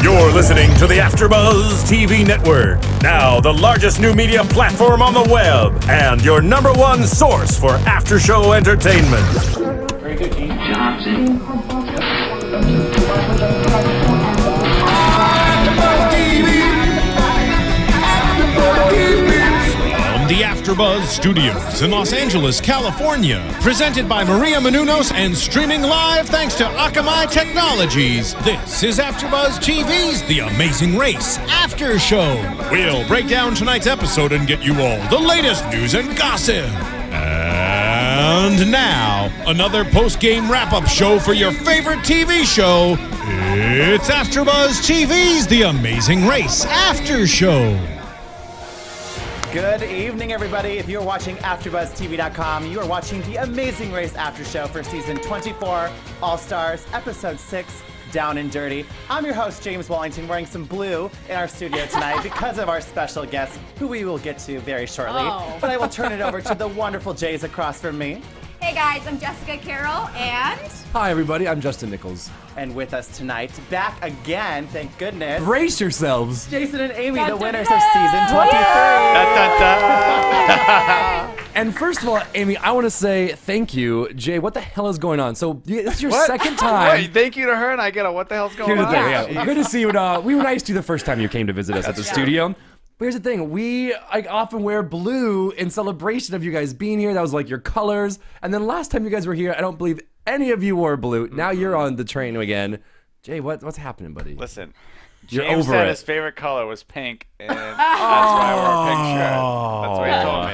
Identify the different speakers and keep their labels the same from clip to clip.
Speaker 1: You're listening to the AfterBuzz TV network, now the largest new media platform on the web, and your number one source for after-show entertainment.
Speaker 2: Very good, Gene. Johnson.
Speaker 1: From the AfterBuzz Studios in Los Angeles, California, presented by Maria Menounos and streaming live thanks to Akamai Technologies. This is AfterBuzz TV's The Amazing Race After Show. We'll break down tonight's episode and get you all the latest news and gossip. And now, another post-game wrap-up show for your favorite TV show. It's AfterBuzz TV's The Amazing Race After Show.
Speaker 3: Good evening, everybody. If you're watching AfterBuzzTV.com, you are watching The Amazing Race After Show for Season 24, All-Stars, Episode 6, Down and Dirty. I'm your host, James Wallington, wearing some blue in our studio tonight because of our special guest, who we will get to very shortly. But I will turn it over to the wonderful Jays across from me.
Speaker 4: Hey guys, I'm Jessica Carroll, and...
Speaker 5: Hi everybody, I'm Justin Nichols.
Speaker 3: And with us tonight, back again, thank goodness,
Speaker 5: Brace yourselves.
Speaker 3: Jason and Amy,
Speaker 4: Dun,
Speaker 3: the
Speaker 4: dun,
Speaker 3: winners
Speaker 4: dun.
Speaker 3: of Season 23.
Speaker 5: And first of all, Amy, I want to say thank you. Jay, what the hell is going on? So this is your
Speaker 6: What?
Speaker 5: second time.
Speaker 6: Wait, thank you to her, and I get a what the hell's going
Speaker 5: Here's the
Speaker 6: on?
Speaker 5: thing, yeah. Good to see you. We were nice to you the first time you came to visit us at the studio. But here's the thing, I often wear blue in celebration of you guys being here. That was like your colors. And then last time you guys were here, I don't believe any of you wore blue. Now you're on the train again. Jay, what's happening, buddy?
Speaker 6: Listen,
Speaker 5: You're
Speaker 6: James
Speaker 5: over
Speaker 6: said
Speaker 5: it.
Speaker 6: his favorite color was pink, and that's why I wore a pink shirt. That's what he told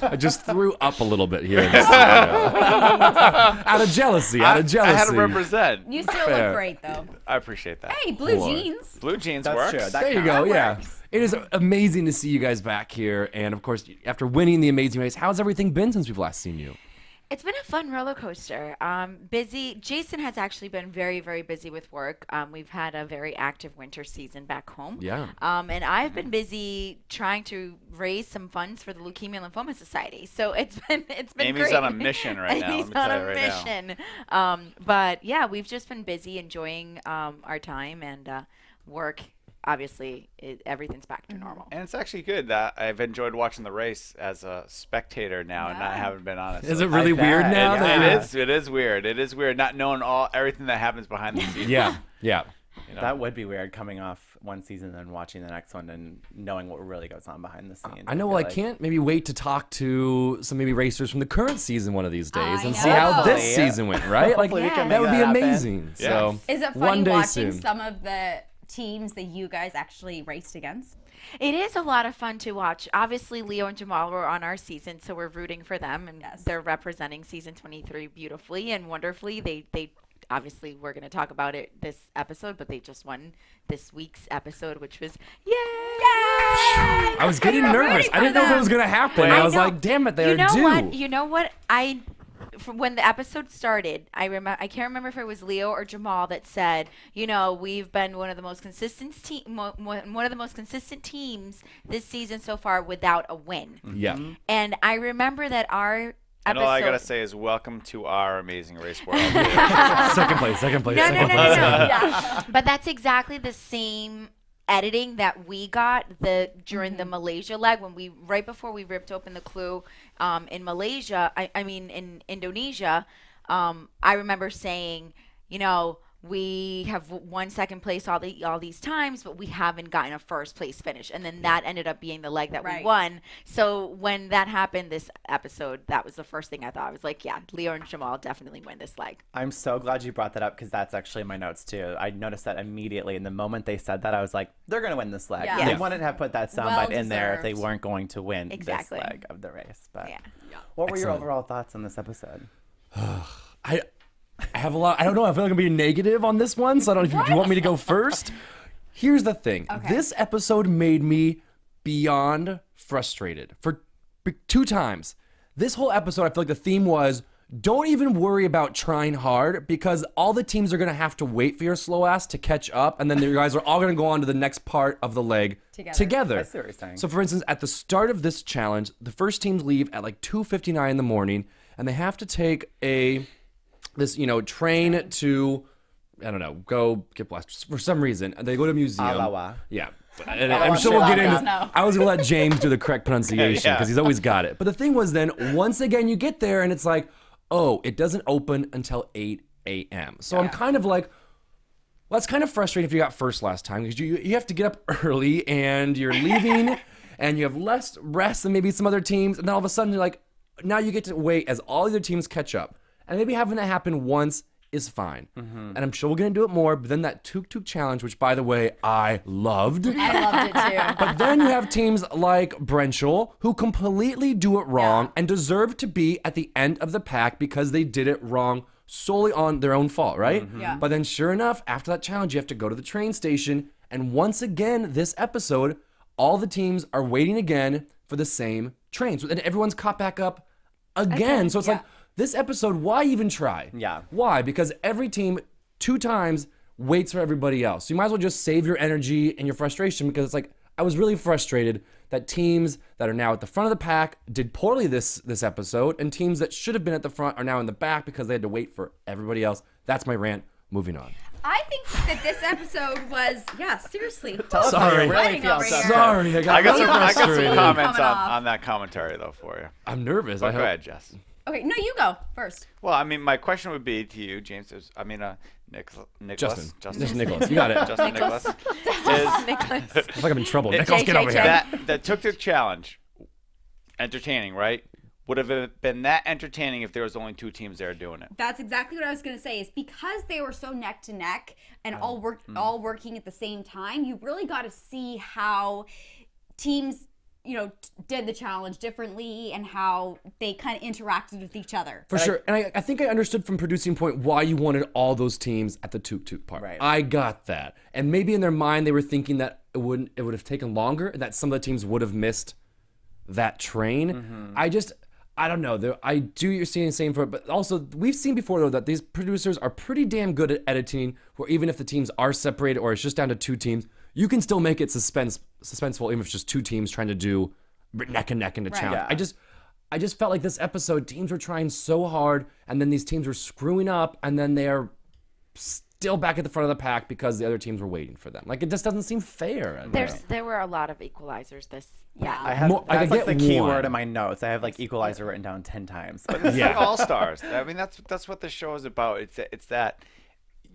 Speaker 6: me.
Speaker 5: I just threw up a little bit here in the studio. Out of jealousy,
Speaker 6: I had to represent.
Speaker 4: You still
Speaker 5: Fair.
Speaker 4: look great, though.
Speaker 6: I appreciate that.
Speaker 4: Hey, blue
Speaker 5: Lord.
Speaker 4: jeans.
Speaker 6: Blue jeans
Speaker 3: That's
Speaker 6: works.
Speaker 3: true. That
Speaker 5: There you go,
Speaker 4: That
Speaker 5: yeah.
Speaker 4: works.
Speaker 5: It is amazing to see you guys back here. And of course, after winning the Amazing Race, how's everything been since we've last seen you?
Speaker 7: It's been a fun roller coaster. Busy. Jason has actually been very, very busy with work. We've had a very active winter season back home.
Speaker 5: Yeah.
Speaker 7: And I've been busy trying to raise some funds for the Leukemia Lymphoma Society. So it's been
Speaker 6: Amy's
Speaker 7: great.
Speaker 6: on a mission right now.
Speaker 7: Amy's
Speaker 6: Let me
Speaker 7: on
Speaker 6: tell
Speaker 7: a
Speaker 6: you right now.
Speaker 7: mission. But yeah, we've just been busy enjoying our time and work. Obviously, everything's back to normal.
Speaker 6: And it's actually good that I've enjoyed watching the race as a spectator now, and I haven't been on it.
Speaker 5: Is
Speaker 6: So
Speaker 5: it really
Speaker 3: I bet.
Speaker 5: weird now?
Speaker 6: It
Speaker 5: that
Speaker 6: is. It is weird. It is weird not knowing everything that happens behind the scenes.
Speaker 5: Yeah, yeah.
Speaker 6: You know?
Speaker 3: That would be weird, coming off one season and watching the next one and knowing what really goes on behind the scenes.
Speaker 5: I know,
Speaker 3: feel
Speaker 5: well, I
Speaker 3: like.
Speaker 5: can't maybe wait to talk to some maybe racers from the current season one of these days
Speaker 4: I
Speaker 5: and see
Speaker 4: know.
Speaker 5: how this
Speaker 3: Hopefully.
Speaker 5: season went, right? Like,
Speaker 3: Hopefully we can
Speaker 5: that
Speaker 3: make
Speaker 5: would be
Speaker 3: that happen.
Speaker 5: amazing.
Speaker 6: Yeah.
Speaker 5: So,
Speaker 4: Is it
Speaker 5: one
Speaker 4: funny
Speaker 5: day
Speaker 4: watching
Speaker 5: soon.
Speaker 4: some of the teams that you guys actually raced against?
Speaker 7: It is a lot of fun to watch. Obviously, Leo and Jamal were on our season, so we're rooting for them, and they're representing season 23 beautifully and wonderfully. They obviously, we're going to talk about it this episode, but they just won this week's episode, which was yay!
Speaker 5: I was getting nervous. I didn't know that was going to happen. I was
Speaker 7: know.
Speaker 5: like, damn it, they're
Speaker 7: you know
Speaker 5: due.
Speaker 7: What? You know what? From when the episode started, I can't remember if it was Leo or Jamal that said, you know, we've been one of the most consistent teams this season so far without a win.
Speaker 5: Yeah.
Speaker 7: And I remember that our
Speaker 6: And
Speaker 7: episode.
Speaker 6: all I gotta say is, welcome to our amazing race world.
Speaker 5: Second place.
Speaker 7: No. But that's exactly the same editing that we got during the Malaysia leg right before we ripped open the clue in Malaysia. I mean in Indonesia. I remember saying, you know, we have won second place all these times, but we haven't gotten a first place finish. And then that ended up being the leg that we won. So when that happened this episode, that was the first thing I thought. I was like, yeah, Leo and Jamal definitely win this leg.
Speaker 3: I'm so glad you brought that up because that's actually in my notes too. I noticed that immediately. And the moment they said that, I was like, they're going to win this leg.
Speaker 4: Yeah.
Speaker 3: They
Speaker 7: Yes.
Speaker 3: wouldn't have put that soundbite
Speaker 4: Well
Speaker 3: in there if they
Speaker 4: deserved.
Speaker 3: weren't going to win
Speaker 7: Exactly.
Speaker 3: this leg of the race. But
Speaker 7: Yeah.
Speaker 3: what were your
Speaker 5: Excellent.
Speaker 3: overall thoughts on this episode?
Speaker 5: I have a lot. I don't know. I feel like I'm being negative on this one, so I don't know if you want me to go first. Here's the thing.
Speaker 4: Okay.
Speaker 5: This episode made me beyond frustrated for 2 times. This whole episode, I feel like the theme was, don't even worry about trying hard because all the teams are going to have to wait for your slow ass to catch up, and then you guys are all going to go on to the next part of the leg together.
Speaker 3: I see what you're saying.
Speaker 5: So, for instance, at the start of this challenge, the first teams leave at like 2:59 in the morning, and they have to take this train to I don't know, go get blessed for some reason. They go to a museum.
Speaker 3: Alawa.
Speaker 5: Yeah. And I'm sure we'll get into
Speaker 4: No.
Speaker 5: I was going to let James do the correct pronunciation because he's always got it. But the thing was then, once again, you get there and it's like, oh, it doesn't open until 8 a.m. So I'm kind of like, well, that's kind of frustrating if you got first last time because you have to get up early and you're leaving and you have less rest than maybe some other teams. And then all of a sudden you're like, now you get to wait as all the other teams catch up. And maybe having that happen once is fine. And I'm sure we're going to do it more. But then that tuk-tuk challenge, which, by the way, I loved.
Speaker 4: I loved it too.
Speaker 5: But then you have teams like Brenchel who completely do it wrong and deserve to be at the end of the pack because they did it wrong solely on their own fault, right?
Speaker 4: Yeah.
Speaker 5: But then sure enough, after that challenge, you have to go to the train station. And once again, this episode, all the teams are waiting again for the same trains. And everyone's caught back up again. So it's like, this episode, why even try?
Speaker 3: Yeah.
Speaker 5: Why? Because every team 2 times waits for everybody else. So you might as well just save your energy and your frustration because it's like, I was really frustrated that teams that are now at the front of the pack did poorly this episode, and teams that should have been at the front are now in the back because they had to wait for everybody else. That's my rant. Moving on.
Speaker 4: I think that this episode was, seriously.
Speaker 5: Sorry.
Speaker 3: Really feel so
Speaker 5: Sorry, I got
Speaker 6: I got some
Speaker 5: frustrated.
Speaker 6: comments
Speaker 4: Coming off.
Speaker 6: on that commentary though for you.
Speaker 5: I'm nervous.
Speaker 6: But go ahead, Jess.
Speaker 4: Okay, no, you go first.
Speaker 6: Well, I mean, my question would be to you, James. Nicholas.
Speaker 5: Justin. Just Nichols. You got it.
Speaker 6: Justin Nicholas.
Speaker 7: Nicholas.
Speaker 5: I feel like I'm in trouble.
Speaker 6: It's-
Speaker 5: Nichols, get over here.
Speaker 6: That tuk-tuk challenge, entertaining, right? Would have been that entertaining if there was only 2 teams there doing it.
Speaker 4: That's exactly what I was going to say. Is because they were so neck to neck and all working at the same time. You really got to see how teams, did the challenge differently and how they kind of interacted with each other.
Speaker 5: For sure. And I think I understood from producing point why you wanted all those teams at the tuk-tuk part.
Speaker 3: Right.
Speaker 5: I got that. And maybe in their mind they were thinking that it would have taken longer and that some of the teams would have missed that train. I don't know. I do you're seeing the same for it, but also we've seen before though that these producers are pretty damn good at editing where even if the teams are separated or it's just down to 2 teams, you can still make it suspenseful even if it's just 2 teams trying to do neck and neck in a challenge.
Speaker 3: Yeah.
Speaker 5: I just felt like this episode, teams were trying so hard, and then these teams were screwing up, and then they are still back at the front of the pack because the other teams were waiting for them. Like, it just doesn't seem fair.
Speaker 7: There were a lot of equalizers this.
Speaker 3: I have
Speaker 5: I
Speaker 3: that's like
Speaker 5: get
Speaker 3: the key
Speaker 5: one.
Speaker 3: word in my notes. I have like equalizer written down 10 times. But
Speaker 6: It's like All Stars. I mean, that's what the show is about. It's that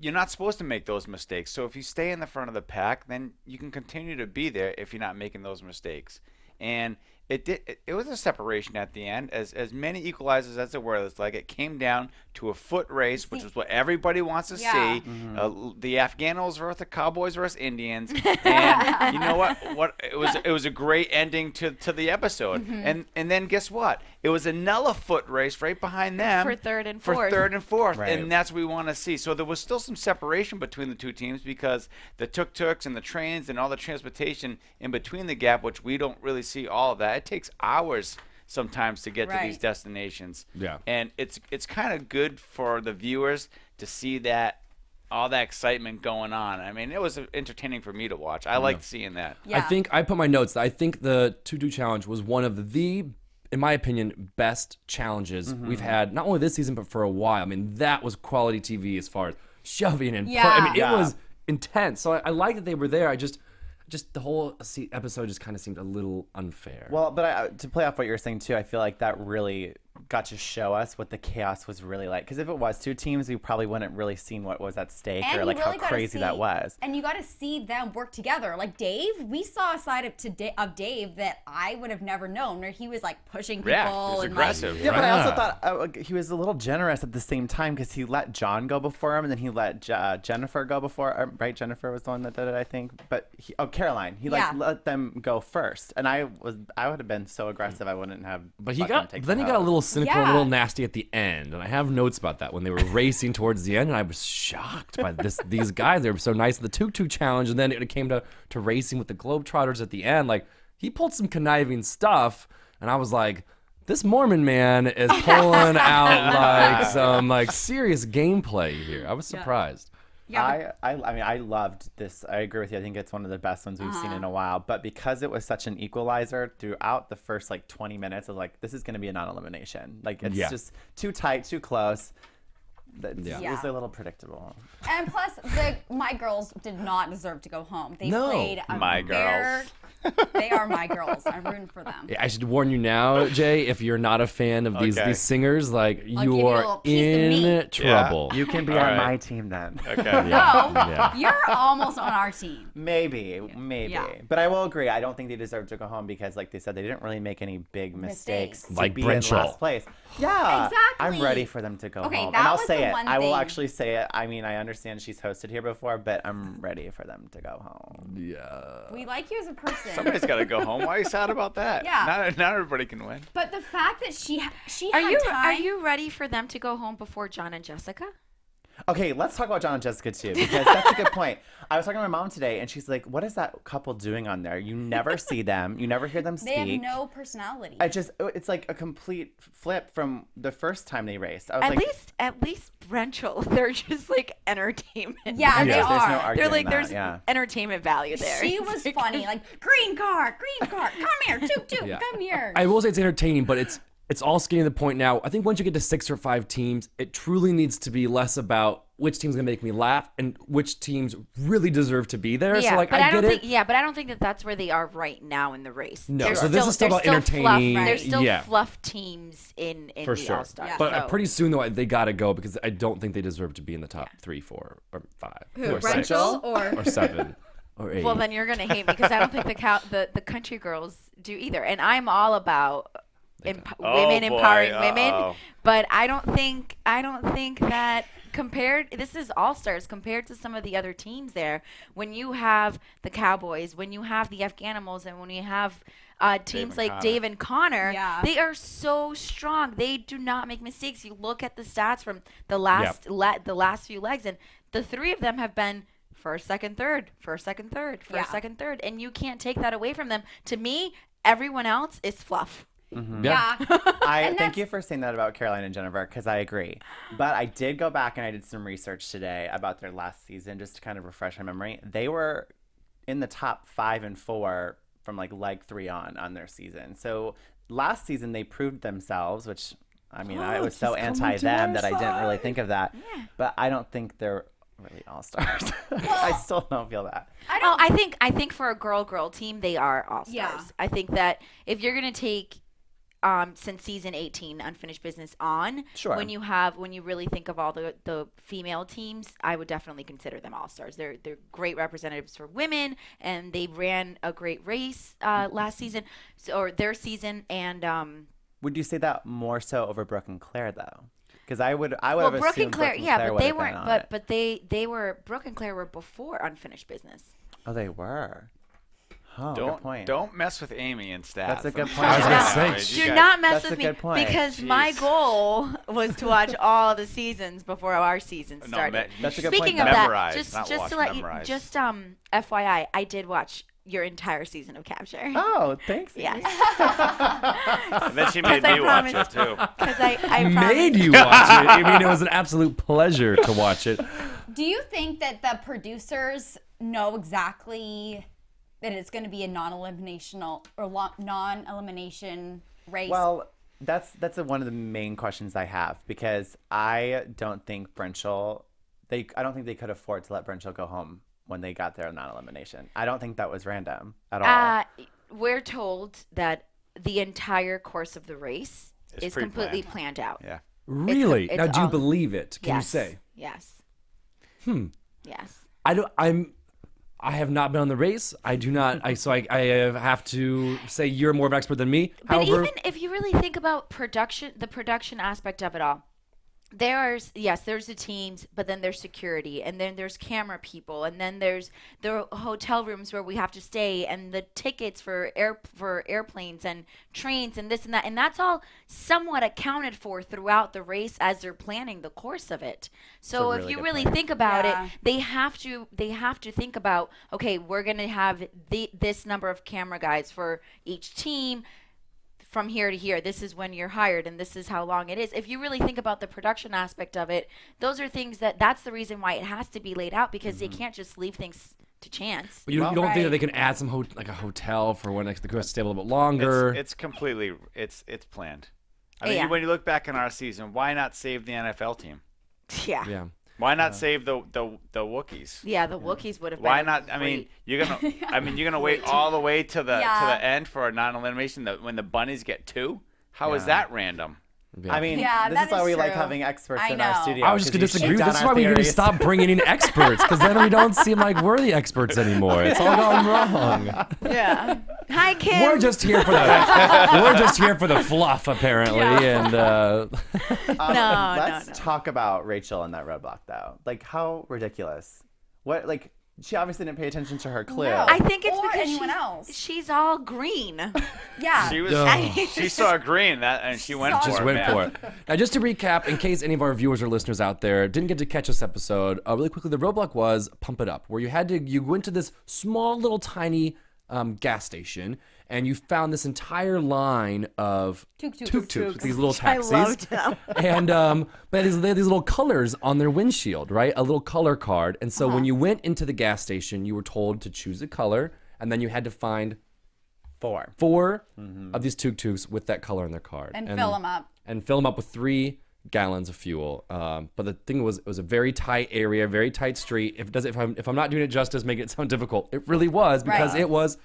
Speaker 6: you're not supposed to make those mistakes. So if you stay in the front of the pack, then you can continue to be there if you're not making those mistakes. And it was a separation at the end, as many equalizers as there were. It's like it came down to a foot race, which is what everybody wants to see. The Afghanos versus the Cowboys versus Indians, and you know what? It was a great ending to the episode. And then guess what? It was another foot race right behind them
Speaker 7: For third and fourth.
Speaker 3: Right.
Speaker 6: And that's what we want to see. So there was still some separation between the 2 teams because the tuk-tuks and the trains and all the transportation in between the gap, which we don't really see all of that. It takes hours sometimes to get to these destinations.
Speaker 5: Yeah.
Speaker 6: And it's kind of good for the viewers to see that all that excitement going on. I mean, it was entertaining for me to watch. I liked seeing that.
Speaker 4: Yeah.
Speaker 5: I think I put my notes that I think the tuk-tuk challenge was one of the, in my opinion, best challenges we've had, not only this season, but for a while. I mean, that was quality TV as far as shoving and I mean, it was intense. So I like that they were there. I just the whole episode just kind of seemed a little unfair.
Speaker 3: Well, but to play off what you're saying too, I feel like that really got to show us what the chaos was really like. Because if it was 2 teams, we probably wouldn't really seen what was at stake
Speaker 4: And
Speaker 3: or
Speaker 4: you
Speaker 3: like
Speaker 4: really
Speaker 3: how
Speaker 4: gotta
Speaker 3: crazy that was.
Speaker 4: And you got to see them work together. Like Dave, we saw a side of Dave that I would have never known, where he was like pushing people.
Speaker 6: Yeah, he was
Speaker 4: and
Speaker 6: aggressive.
Speaker 3: Yeah, but I also thought he was a little generous at the same time because he let John go before him, and then he let Jennifer go before. Right, Jennifer was the one that did it, I think. But Caroline, he let them go first, and I would have been so aggressive I wouldn't have.
Speaker 5: But he
Speaker 3: let them
Speaker 5: got
Speaker 3: take
Speaker 5: then
Speaker 3: the
Speaker 5: he got a
Speaker 3: hose.
Speaker 5: little cynical, and a
Speaker 4: Yeah.
Speaker 5: little nasty at the end, and I have notes about that when they were racing towards the end, and I was shocked by these guys. They were so nice at the tuk-tuk challenge, and then it came to racing with the Globetrotters at the end. Like, he pulled some conniving stuff, and I was like, this Mormon man is pulling out like some like serious gameplay here. I was surprised.
Speaker 4: Yeah,
Speaker 3: I mean, I loved this. I agree with you. I think it's one of the best ones we've seen in a while. But because it was such an equalizer throughout the first like 20 minutes of like, this is going to be a non-elimination. Like, it's just too tight, too close. It was a little predictable.
Speaker 4: And plus, my girls did not deserve to go home. They
Speaker 5: No.
Speaker 4: played a
Speaker 6: My girls.
Speaker 4: They are my girls. I'm rooting for them.
Speaker 5: I should warn you now, Jay, if you're not a fan of these singers, like
Speaker 4: give you a
Speaker 5: you
Speaker 4: little
Speaker 5: are
Speaker 4: piece of
Speaker 5: in
Speaker 4: meat.
Speaker 5: trouble.
Speaker 3: You can be
Speaker 6: All
Speaker 3: on
Speaker 6: right.
Speaker 3: my team then.
Speaker 6: Okay.
Speaker 4: No, you're almost on our team.
Speaker 3: Maybe.
Speaker 4: Yeah.
Speaker 3: But I will agree. I don't think they deserve to go home because, like they said, they didn't really make any big mistakes to
Speaker 5: Like
Speaker 3: be
Speaker 5: Brenshaw.
Speaker 3: in last place. Yeah.
Speaker 4: Exactly.
Speaker 3: I'm ready for them to go
Speaker 4: Okay,
Speaker 3: home.
Speaker 4: that
Speaker 3: And I'll
Speaker 4: was
Speaker 3: say
Speaker 4: the
Speaker 3: it.
Speaker 4: one
Speaker 3: I will
Speaker 4: thing.
Speaker 3: actually say it. I mean, I understand she's hosted here before, but I'm ready for them to go home.
Speaker 4: We like you as a person.
Speaker 6: Somebody's got to go home. Why are you sad about that?
Speaker 4: Yeah.
Speaker 6: Not everybody can win.
Speaker 4: But the fact that she
Speaker 7: Are
Speaker 4: had
Speaker 7: you
Speaker 4: time.
Speaker 7: are you ready for them to go home before John and Jessica?
Speaker 3: Okay, let's talk about John and Jessica too, because that's a good point. I was talking to my mom today, and she's like, "What is that couple doing on there? You never see them. You never hear them speak.
Speaker 4: They have no personality.
Speaker 3: It's like a complete flip from the first time they raced. I was
Speaker 7: At least Brenchel, they're just like entertainment.
Speaker 4: Yeah, they
Speaker 3: there's no
Speaker 4: are.
Speaker 3: arguing
Speaker 7: They're like,
Speaker 3: that,
Speaker 7: there's
Speaker 3: yeah.
Speaker 7: entertainment value there.
Speaker 4: She was funny. Like, green car, come here, toot,
Speaker 5: Yeah.
Speaker 4: come here.
Speaker 5: I will say it's entertaining, but it's all skating to the point now. I think once you get to 6 or 5 teams, it truly needs to be less about which team's gonna make me laugh and which teams really deserve to be there.
Speaker 7: Yeah,
Speaker 5: so like
Speaker 7: but
Speaker 5: I
Speaker 7: don't
Speaker 5: get
Speaker 7: think.
Speaker 5: it.
Speaker 7: Yeah, but I don't think that that's where they are right now in the race.
Speaker 5: No,
Speaker 7: They're
Speaker 5: so this is still
Speaker 7: they're
Speaker 5: about entertaining.
Speaker 7: Fluff, There's still
Speaker 5: Yeah.
Speaker 7: fluff teams in
Speaker 5: For
Speaker 7: the
Speaker 5: sure.
Speaker 7: All-Stars.
Speaker 4: Yeah.
Speaker 5: But
Speaker 7: so.
Speaker 5: pretty soon though, they gotta go because I don't think they deserve to be in the top 3, 4, or 5,
Speaker 4: Who,
Speaker 5: or 6,
Speaker 4: Rachel or
Speaker 5: or 7, or 8.
Speaker 7: Well, then you're gonna hate me because I don't think the country girls do either, and I'm all about women
Speaker 6: boy,
Speaker 7: empowering
Speaker 6: uh-oh.
Speaker 7: women, but I don't think that this is All-Stars compared to some of the other teams there. When you have the Cowboys, when you have the Afghanimals, and when you have teams
Speaker 6: and
Speaker 7: like
Speaker 6: Connor.
Speaker 7: Dave and Connor,
Speaker 4: Yeah.
Speaker 7: they are so strong. They do not make mistakes. You look at the stats from the last few legs, and the 3 of them have been first, second, third, first, second, third, first,
Speaker 4: Yeah.
Speaker 7: second, third, and you can't take that away from them. To me, everyone else is fluff.
Speaker 4: yeah.
Speaker 3: I thank you for saying that about Caroline and Jennifer because I agree. But I did go back and I did some research today about their last season just to kind of refresh my memory. They were in the top 5 and 4 from like leg 3 on their season. So last season they proved themselves, which I mean I was so anti them that I didn't really think of that. Yeah. But I don't think they're really all-stars. I still don't feel that.
Speaker 7: I think for a girl team, they are All-Stars.
Speaker 4: Yeah.
Speaker 7: I think that if you're gonna take since season 18 unfinished business on,
Speaker 3: Sure.
Speaker 7: when you really think of all the female teams, I would definitely consider them All-Stars. They're great representatives for women, and they ran a great race last season, or their season, and
Speaker 3: Would you say that more so over Brooke and Claire though? Because I would have
Speaker 7: Brooke and
Speaker 3: assumed
Speaker 7: Claire,
Speaker 3: Brooke and
Speaker 7: yeah,
Speaker 3: Claire
Speaker 7: but
Speaker 3: would
Speaker 7: they
Speaker 3: have been
Speaker 7: weren't.
Speaker 3: on
Speaker 7: But
Speaker 3: it.
Speaker 7: they were Brooke and Claire were before unfinished business.
Speaker 3: Oh, they were. Oh, good point.
Speaker 6: Don't mess with Amy and stats.
Speaker 3: That's a good point.
Speaker 5: I was gonna
Speaker 6: You
Speaker 5: say,
Speaker 7: Do
Speaker 6: guys-
Speaker 7: not mess
Speaker 3: That's
Speaker 7: with
Speaker 3: a
Speaker 7: me
Speaker 3: good point.
Speaker 7: because my
Speaker 6: Jeez.
Speaker 7: goal was to watch all the seasons before our season
Speaker 6: No,
Speaker 7: started.
Speaker 3: That's a good
Speaker 7: Speaking
Speaker 3: point,
Speaker 7: of
Speaker 3: though.
Speaker 7: that,
Speaker 6: Memorize,
Speaker 7: just
Speaker 6: not
Speaker 7: just
Speaker 6: watch,
Speaker 7: to let
Speaker 6: memorize.
Speaker 7: you, just FYI, I did watch your entire season of Capture.
Speaker 3: Oh, thanks.
Speaker 7: Yes,
Speaker 6: And then she made
Speaker 7: I
Speaker 6: me watch it
Speaker 7: promised.
Speaker 6: too.
Speaker 7: because I
Speaker 5: made
Speaker 7: promised.
Speaker 5: you watch it. I mean, it was an absolute pleasure to watch it.
Speaker 4: Do you think that the producers know exactly that it's going to be a non-elimination race?
Speaker 3: Well, that's one of the main questions I have because I don't think Brenchel. I don't think they could afford to let Brenchel go home when they got their non-elimination. I don't think that was random at all.
Speaker 7: We're told that the entire course of the race
Speaker 6: It's
Speaker 7: is completely
Speaker 6: pre-planned.
Speaker 7: planned out.
Speaker 6: Yeah.
Speaker 5: Really?
Speaker 7: it's
Speaker 5: Now, do you
Speaker 7: all-
Speaker 5: believe it? Can
Speaker 7: Yes.
Speaker 5: you say?
Speaker 7: Yes. Yes.
Speaker 5: I have not been on the race. I do not. I have to say you're more of an expert than me.
Speaker 7: But
Speaker 5: However,
Speaker 7: even if you really think about the production aspect of it all, there's the teams, but then there's security, and then there's camera people, and then there's the hotel rooms where we have to stay, and the tickets for airplanes and trains and this and that, and that's all somewhat accounted for throughout the race as they're planning the course of it. So
Speaker 3: That's a
Speaker 7: if
Speaker 3: really
Speaker 7: you
Speaker 3: good
Speaker 7: really
Speaker 3: point.
Speaker 7: think about
Speaker 4: Yeah.
Speaker 7: it, they have to think about, okay, we're gonna have this number of camera guys for each team. From here to here, this is when you're hired, and this is how long it is. If you really think about the production aspect of it, those are things that's the reason why it has to be laid out, because they can't just leave things to chance.
Speaker 5: you don't think that
Speaker 4: Right.
Speaker 5: they can add some like a hotel for when the crew has to stay a little bit longer?
Speaker 6: It's completely it's planned. I mean,
Speaker 7: Yeah.
Speaker 6: when you look back on our season, why not save the NFL team?
Speaker 7: Yeah.
Speaker 5: Yeah.
Speaker 6: Why not save the Wookiees?
Speaker 7: Yeah, the Wookiees would have been.
Speaker 6: Why not? I mean, you're gonna wait all the way to the end for a non-elimination when the bunnies get 2. How is that random?
Speaker 3: I mean,
Speaker 4: Yeah,
Speaker 3: this
Speaker 4: that
Speaker 3: is why
Speaker 4: is
Speaker 3: we like
Speaker 4: true.
Speaker 3: having experts
Speaker 4: I
Speaker 3: in our
Speaker 4: know.
Speaker 3: studio.
Speaker 5: I was just going to
Speaker 3: 'cause you
Speaker 5: disagree.
Speaker 3: shoot
Speaker 5: This
Speaker 3: down
Speaker 5: is why
Speaker 3: our
Speaker 5: we need to
Speaker 3: theories.
Speaker 5: stop bringing in experts, because then we don't seem like we're the experts anymore. It's all gone wrong.
Speaker 7: Yeah. Hi, Kim.
Speaker 5: We're just here for the fluff, apparently, and
Speaker 3: Let's talk about Rachel and that roadblock, though. Like, how ridiculous. What, like, she obviously didn't pay attention to her clue.
Speaker 4: No.
Speaker 7: I think it's
Speaker 4: Or
Speaker 7: because
Speaker 4: anyone else.
Speaker 7: she's all green.
Speaker 4: Yeah.
Speaker 6: She saw green and she went for
Speaker 5: just
Speaker 6: it.
Speaker 5: went
Speaker 6: man.
Speaker 5: for it. Now, just to recap, in case any of our viewers or listeners out there didn't get to catch this episode, really quickly, the roadblock was Pump It Up, where you went to this small little tiny gas station, and you found this entire line of tuk-tuks with these little taxis.
Speaker 7: I loved them.
Speaker 5: And but they had these little colors on their windshield, right? A little color card. And so when you went into the gas station, you were told to choose a color, and then you had to find 4 of these tuk-tuks with that color in their card.
Speaker 4: And fill them up.
Speaker 5: And fill them up with 3 gallons of fuel. But the thing was, it was a very tight area, very tight street. If I'm not doing it justice, making it sound difficult, it really was, because
Speaker 4: Right.
Speaker 5: it was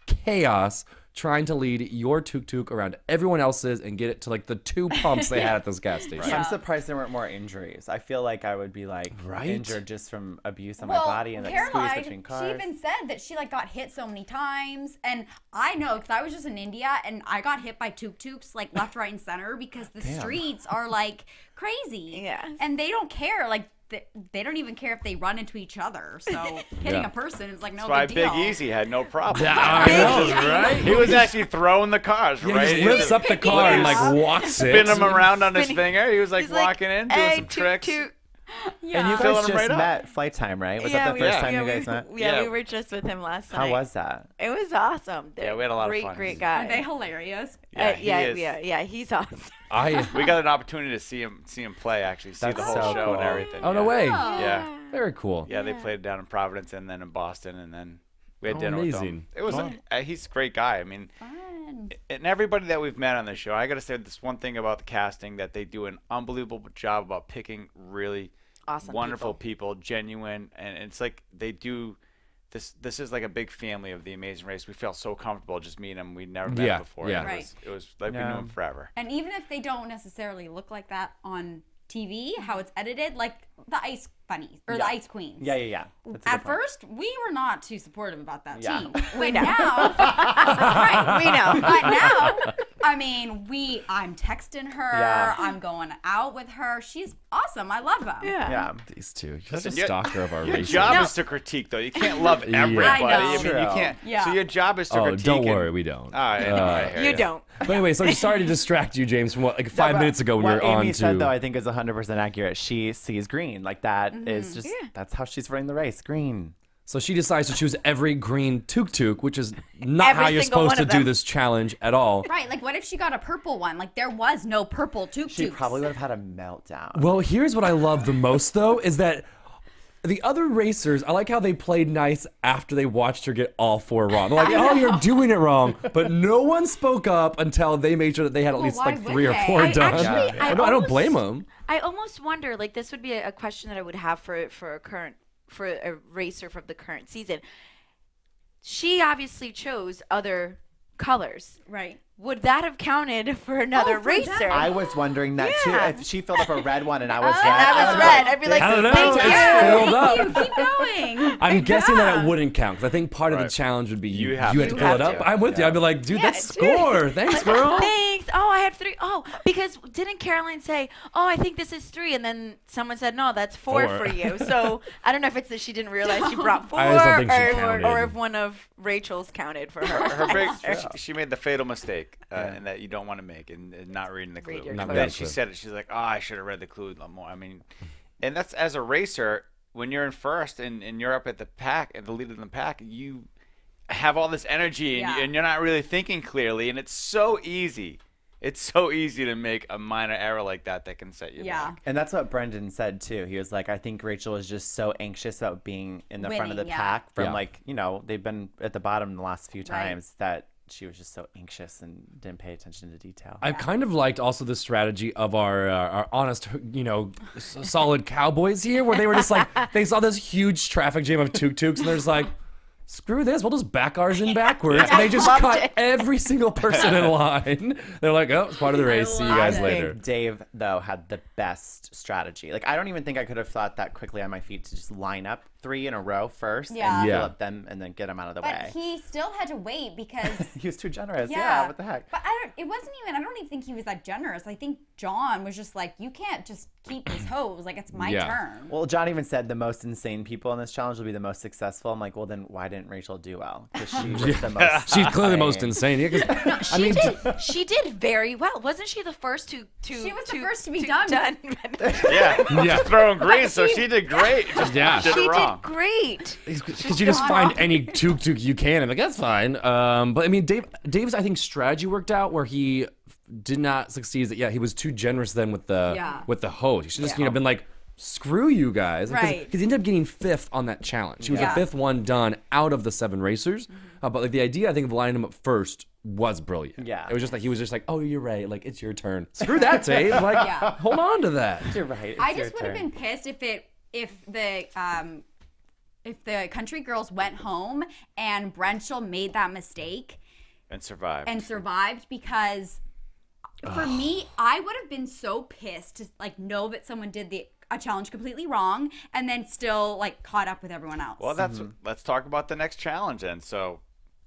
Speaker 5: chaos trying to lead your tuk-tuk around everyone else's and get it to like the 2 pumps they had at this gas station.
Speaker 3: I'm surprised there weren't more injuries. I feel like I would be like injured just from abuse on my body and like squeezed between cars.
Speaker 4: She even said that she like got hit so many times, and I know because I was just in India and I got hit by tuk-tuks like left, right, and center because the streets are like crazy.
Speaker 7: Yeah.
Speaker 4: And they don't care. Like they don't even care if they run into each other. So hitting a person is like no
Speaker 6: That's why
Speaker 4: big deal.
Speaker 6: Big Easy had no problem.
Speaker 5: I know, right?
Speaker 6: He was actually throwing the cars,
Speaker 5: Yeah,
Speaker 6: right?
Speaker 5: he just lifts up the car and like walks it.
Speaker 6: Spin him around on his
Speaker 7: Spinning.
Speaker 6: finger. He was like
Speaker 7: He's like,
Speaker 6: walking in, doing
Speaker 7: "Hey,
Speaker 6: some
Speaker 7: toot,
Speaker 6: tricks.
Speaker 7: toot."
Speaker 3: And you
Speaker 6: Filling
Speaker 3: guys
Speaker 6: them
Speaker 3: just
Speaker 6: right up.
Speaker 3: met Flight Time, right? Was that the first time you guys met?
Speaker 6: Yeah.
Speaker 7: We were just with him last night.
Speaker 3: How was that?
Speaker 7: It was awesome.
Speaker 6: Yeah, we had a lot of
Speaker 7: great,
Speaker 6: fun.
Speaker 7: Great
Speaker 4: Are
Speaker 7: guy.
Speaker 4: they hilarious?
Speaker 6: He is.
Speaker 7: Yeah, he's awesome.
Speaker 6: We got an opportunity to see him play, actually, see
Speaker 3: That's
Speaker 6: the whole
Speaker 3: so
Speaker 6: show
Speaker 3: cool.
Speaker 6: and everything.
Speaker 5: Oh, no way.
Speaker 6: Yeah.
Speaker 5: Very cool.
Speaker 6: Yeah, they played down in Providence and then in Boston, and then we had dinner with
Speaker 5: amazing.
Speaker 6: him. It was he's a great guy. I mean,
Speaker 4: Fun.
Speaker 6: and everybody that we've met on the show, I got to say this one thing about the casting, that they do an unbelievable job about picking really
Speaker 7: Awesome
Speaker 6: wonderful people, genuine, and it's like they do this is like a big family of the Amazing Race. We felt so comfortable just meeting them. We'd never met
Speaker 5: Yeah,
Speaker 6: before.
Speaker 5: yeah.
Speaker 6: And it was like we knew them forever.
Speaker 4: And even if they don't necessarily look like that on TV, how it's edited, like the Ice Bunnies or the Ice Queens.
Speaker 3: Yeah. That's a
Speaker 4: At
Speaker 3: good point.
Speaker 4: first, we were not too supportive about that
Speaker 3: Yeah.
Speaker 4: team.
Speaker 7: We know.
Speaker 4: Now, right, we know. But now, I mean, I'm texting her.
Speaker 3: Yeah.
Speaker 4: I'm going out with her. She's awesome. I love them.
Speaker 3: Yeah.
Speaker 5: These two. Just a
Speaker 6: Listen,
Speaker 5: stalker of our
Speaker 6: Your
Speaker 5: race.
Speaker 6: job is to critique, though. You can't love everybody.
Speaker 4: I know.
Speaker 6: I mean,
Speaker 3: True.
Speaker 6: you can't.
Speaker 4: Yeah.
Speaker 6: So your job is to
Speaker 5: Oh,
Speaker 6: critique.
Speaker 5: don't
Speaker 6: and-
Speaker 5: worry, we don't.
Speaker 6: All right, I hear
Speaker 7: You
Speaker 6: ya.
Speaker 7: don't.
Speaker 5: But anyway, so sorry to distract you, James, from what, like 5 minutes ago we
Speaker 3: what
Speaker 5: were
Speaker 3: Amy
Speaker 5: on to.
Speaker 3: said, though, I think is 100% accurate. She sees green. Like that is just, that's how she's running the race. Green.
Speaker 5: So she decides to choose every green tuk-tuk, which is not
Speaker 7: Every
Speaker 5: how you're
Speaker 7: single
Speaker 5: supposed
Speaker 7: one
Speaker 5: to
Speaker 7: of
Speaker 5: do
Speaker 7: them.
Speaker 5: this challenge at all.
Speaker 4: Right. Like, what if she got a purple one? Like, there was no purple tuk-tuks.
Speaker 3: She probably would have had a meltdown.
Speaker 5: Well, here's what I love the most, though, is that the other racers, I like how they played nice after they watched her get all 4 wrong. They're like, oh, you're doing it wrong. But no one spoke up until they made sure that they had at least
Speaker 4: why
Speaker 5: like 3 or
Speaker 4: would they?
Speaker 5: 4
Speaker 7: I
Speaker 5: done.
Speaker 7: actually- I
Speaker 5: I don't
Speaker 7: almost-
Speaker 5: blame them.
Speaker 7: I almost wonder, like, this would be a question that I would have for a racer from the current season. She obviously chose other colors.
Speaker 4: Right.
Speaker 7: Would that have counted for another
Speaker 4: for
Speaker 7: racer?
Speaker 4: that.
Speaker 3: I was wondering that
Speaker 7: Yeah.
Speaker 3: too. If she filled up a red one and I was red,
Speaker 7: and I was red. I'd be like,
Speaker 5: I don't know.
Speaker 7: thank
Speaker 5: It's
Speaker 7: you.
Speaker 5: filled up.
Speaker 4: You keep going.
Speaker 5: I'm guessing that it wouldn't count because I think part of the challenge would be you had to fill it up. I'm with you. I'd be like, dude, that's score. Thanks, girl.
Speaker 7: Thanks. Oh, I had 3. Oh, because didn't Caroline say, oh, I think this is 3, and then someone said, no, that's 4
Speaker 5: 4.
Speaker 7: for you. So I don't know if it's that she didn't realize she brought 4,
Speaker 5: I just don't think she counted.
Speaker 7: or if one of Rachel's counted for her.
Speaker 6: Her big, she made the fatal mistake, and that you don't want to make, and not reading the clue.
Speaker 7: Read your
Speaker 5: Not
Speaker 7: clue.
Speaker 5: reading
Speaker 6: Then
Speaker 5: the
Speaker 6: she
Speaker 5: clue.
Speaker 6: said it. She's like, "Oh, I should have read the clue a lot more." I mean, and that's as a racer, when you're in first and you're up at the pack, at the lead of the pack, you have all this energy and,
Speaker 4: Yeah.
Speaker 6: and you're not really thinking clearly, and it's so easy. It's so easy to make a minor error like that can set you
Speaker 4: Yeah.
Speaker 6: back.
Speaker 3: And that's what Brendan said too. He was like, I think Rachel was just so anxious about being in the front of the
Speaker 4: Winning, yeah.
Speaker 3: pack from
Speaker 5: Yeah.
Speaker 3: like, they've been at the bottom the last few times that she was just so anxious and didn't pay attention to detail.
Speaker 5: I kind of liked also the strategy of our honest, solid cowboys here, where they were just like, they saw this huge traffic jam of tuk-tuks, and they're just like, screw this, we'll just back ours in backwards. And they just cut every single person in line. They're like, oh, it's part of the race. See you guys later.
Speaker 3: I think Dave, though, had the best strategy. Like, I don't even think I could have thought that quickly on my feet to just line up 3 in a row first and fill up them and then get them out of the way.
Speaker 4: But he still had to wait because
Speaker 3: he was too generous. Yeah, what the heck?
Speaker 4: But I don't even think he was that generous. I think John was just like, you can't just keep these hoes. Like, it's my turn.
Speaker 3: Well, John even said the most insane people in this challenge will be the most successful. I'm like, well, then why didn't Rachel do well? Because she was the most
Speaker 5: She's clearly the most insane. Yeah,
Speaker 7: she did very well. Wasn't she the first to
Speaker 4: she was the first to be done.
Speaker 6: yeah. Throwing green, so she did great. Just did it wrong.
Speaker 7: Did great.
Speaker 5: Because you just find any tuk-tuk you can. I'm like, that's fine. But I mean, Dave's, I think, strategy worked out where he did not succeed. He was too generous then with the hose. He should just been like, screw you guys.
Speaker 4: Right.
Speaker 5: Because he ended up getting 5th on that challenge. He was the 5th one done out of the 7 racers. But like the idea, I think, of lining him up first was brilliant.
Speaker 3: Yeah.
Speaker 5: It was just like, he was just like, oh, you're right. Like, it's your turn. Screw that, Dave. Like, hold on to that.
Speaker 3: You're right.
Speaker 4: I just would have been pissed if the country girls went home and Brenchel made that mistake
Speaker 6: and survived
Speaker 4: because for me, I would have been so pissed to like know that someone did a challenge completely wrong and then still like caught up with everyone else.
Speaker 6: Well, let's talk about the next challenge then. So,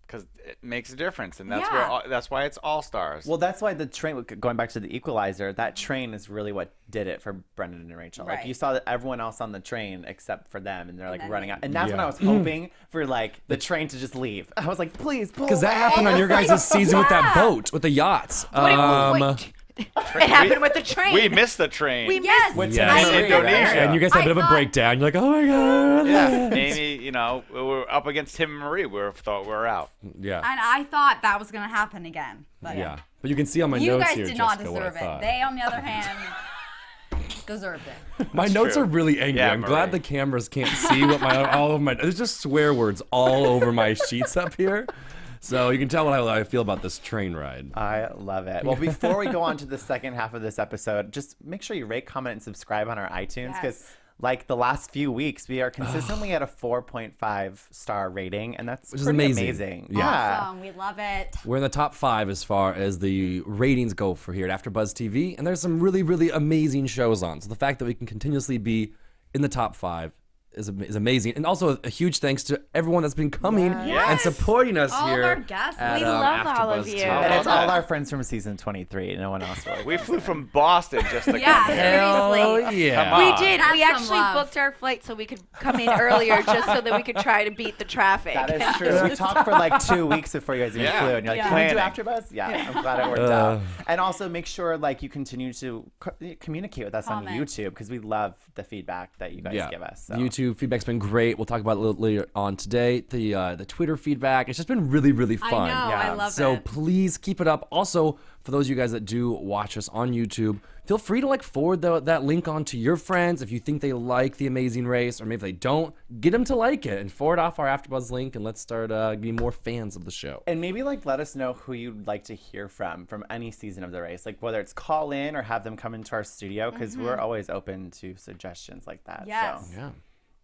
Speaker 6: because it makes a difference, and that's that's why it's all stars.
Speaker 3: Well, that's why the train, going back to the equalizer, that train is really what did it for Brendan and Rachel.
Speaker 4: Right.
Speaker 3: Like, you saw that everyone else on the train except for them, and they're like running out. And that's when I was hoping for like the train to just leave. I was like, please, pull.
Speaker 5: Because that happened on your guys' season with that boat, with the yachts.
Speaker 7: Wait. It happened with the train.
Speaker 6: We missed the train.
Speaker 7: We missed
Speaker 6: in Indonesia.
Speaker 5: And you guys had a bit of a breakdown. You're like, oh my God.
Speaker 6: Yeah. Amy, we were up against Tim and Marie. We thought we were out.
Speaker 5: Yeah.
Speaker 4: And I thought that was going to happen again. But
Speaker 5: But you can see on my
Speaker 4: you
Speaker 5: notes
Speaker 4: guys
Speaker 5: here,
Speaker 4: did not
Speaker 5: Jessica,
Speaker 4: deserve it. They, on the other hand, deserved it.
Speaker 5: My notes are really angry.
Speaker 6: Yeah,
Speaker 5: I'm
Speaker 6: Marie.
Speaker 5: glad the cameras can't see what all of my. There's just swear words all over my sheets up here. So you can tell what I feel about this train ride.
Speaker 3: I love it. Well, before we go on to the second half of this episode, just make sure you rate, comment, and subscribe on our iTunes because, like the last few weeks, we are consistently at a 4.5 star rating, and that's pretty amazing. Yeah.
Speaker 4: Awesome. We love it.
Speaker 5: We're in the top 5 as far as the ratings go for here at AfterBuzz TV, and there's some really, really amazing shows on. So the fact that we can continuously be in the top 5 is amazing. And also a huge thanks to everyone that's been coming and supporting us
Speaker 4: all
Speaker 5: here.
Speaker 4: All of our guests.
Speaker 5: At,
Speaker 7: We love all of
Speaker 5: AfterBuzz
Speaker 7: you.
Speaker 5: TV.
Speaker 3: And it's all our friends from season 23. No one else will.
Speaker 6: We flew from Boston just to come here.
Speaker 5: Hell
Speaker 4: seriously.
Speaker 5: yeah.
Speaker 6: Come on.
Speaker 7: We did.
Speaker 4: Have
Speaker 7: We
Speaker 4: some
Speaker 7: actually
Speaker 4: love.
Speaker 7: booked our flight so we could come in earlier just so that we could try to beat the traffic.
Speaker 3: That is true. We talked for like 2 weeks before you guys even flew, and you're like, can we do AfterBuzz? Yeah, I'm glad it worked out. And also make sure like you continue to communicate with us on YouTube because we love the feedback that you guys give us. So.
Speaker 5: YouTube feedback's been great. We'll talk about it a little later on today. The Twitter feedback. It's just been really, really fun.
Speaker 4: I know. I love it.
Speaker 5: So please keep it up. Also, for those of you guys that do watch us on YouTube, feel free to like forward that link on to your friends if you think they like The Amazing Race, or maybe if they don't, get them to like it and forward off our AfterBuzz link, and let's start being more fans of the show.
Speaker 3: And maybe like let us know who you'd like to hear from any season of the race, like whether it's call in or have them come into our studio, because we're always open to suggestions like that.
Speaker 4: Yes.
Speaker 3: So.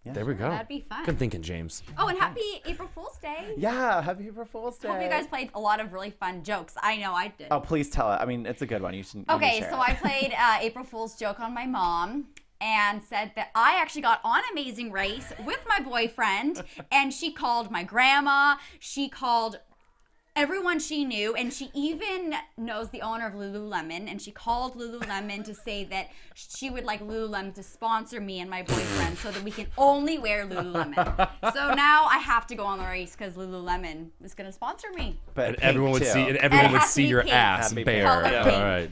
Speaker 5: Yeah. There we go.
Speaker 4: That'd be fun.
Speaker 5: Good thinking, James.
Speaker 4: Oh, and happy April Fool's Day.
Speaker 3: Yeah, happy April Fool's Day.
Speaker 4: Hope you guys played a lot of really fun jokes. I know I did.
Speaker 3: Oh, please tell it. I mean, it's a good one. You should.
Speaker 4: Okay, so I played April Fool's joke on my mom and said that I actually got on Amazing Race with my boyfriend, and she called my grandma. She called everyone she knew, and she even knows the owner of Lululemon, and she called Lululemon to say that she would like Lululemon to sponsor me and my boyfriend so that we can only wear Lululemon. So now I have to go on the race because Lululemon is going to sponsor me.
Speaker 3: But
Speaker 5: And everyone would
Speaker 3: too.
Speaker 5: see, and everyone
Speaker 4: it
Speaker 5: would
Speaker 4: has to
Speaker 5: see
Speaker 4: be
Speaker 5: your
Speaker 4: pink.
Speaker 5: ass
Speaker 3: Happy
Speaker 5: bare.
Speaker 4: Color
Speaker 5: All
Speaker 4: pink.
Speaker 5: right.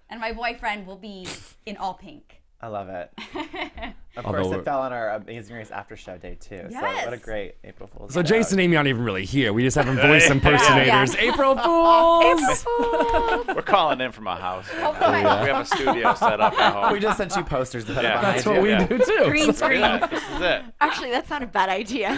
Speaker 4: And my boyfriend will be in all pink.
Speaker 3: I love it. Of
Speaker 5: Although
Speaker 3: course,
Speaker 5: we're-
Speaker 3: it fell on our Amazing Race after show day too. So what a
Speaker 4: Yes.
Speaker 3: great April Fool's.
Speaker 5: So
Speaker 3: show.
Speaker 5: Jason and Amy aren't even really here. We just have them voice impersonators. April Fools!
Speaker 6: We're calling in from a house.
Speaker 4: Okay.
Speaker 6: We have a studio set up at home.
Speaker 3: We just sent you posters to put
Speaker 6: Yeah.
Speaker 3: up behind
Speaker 5: That's
Speaker 3: you.
Speaker 5: what we
Speaker 6: Yeah.
Speaker 5: do too.
Speaker 4: Green screen.
Speaker 6: Yeah, this is it.
Speaker 7: Actually, that's not a bad idea.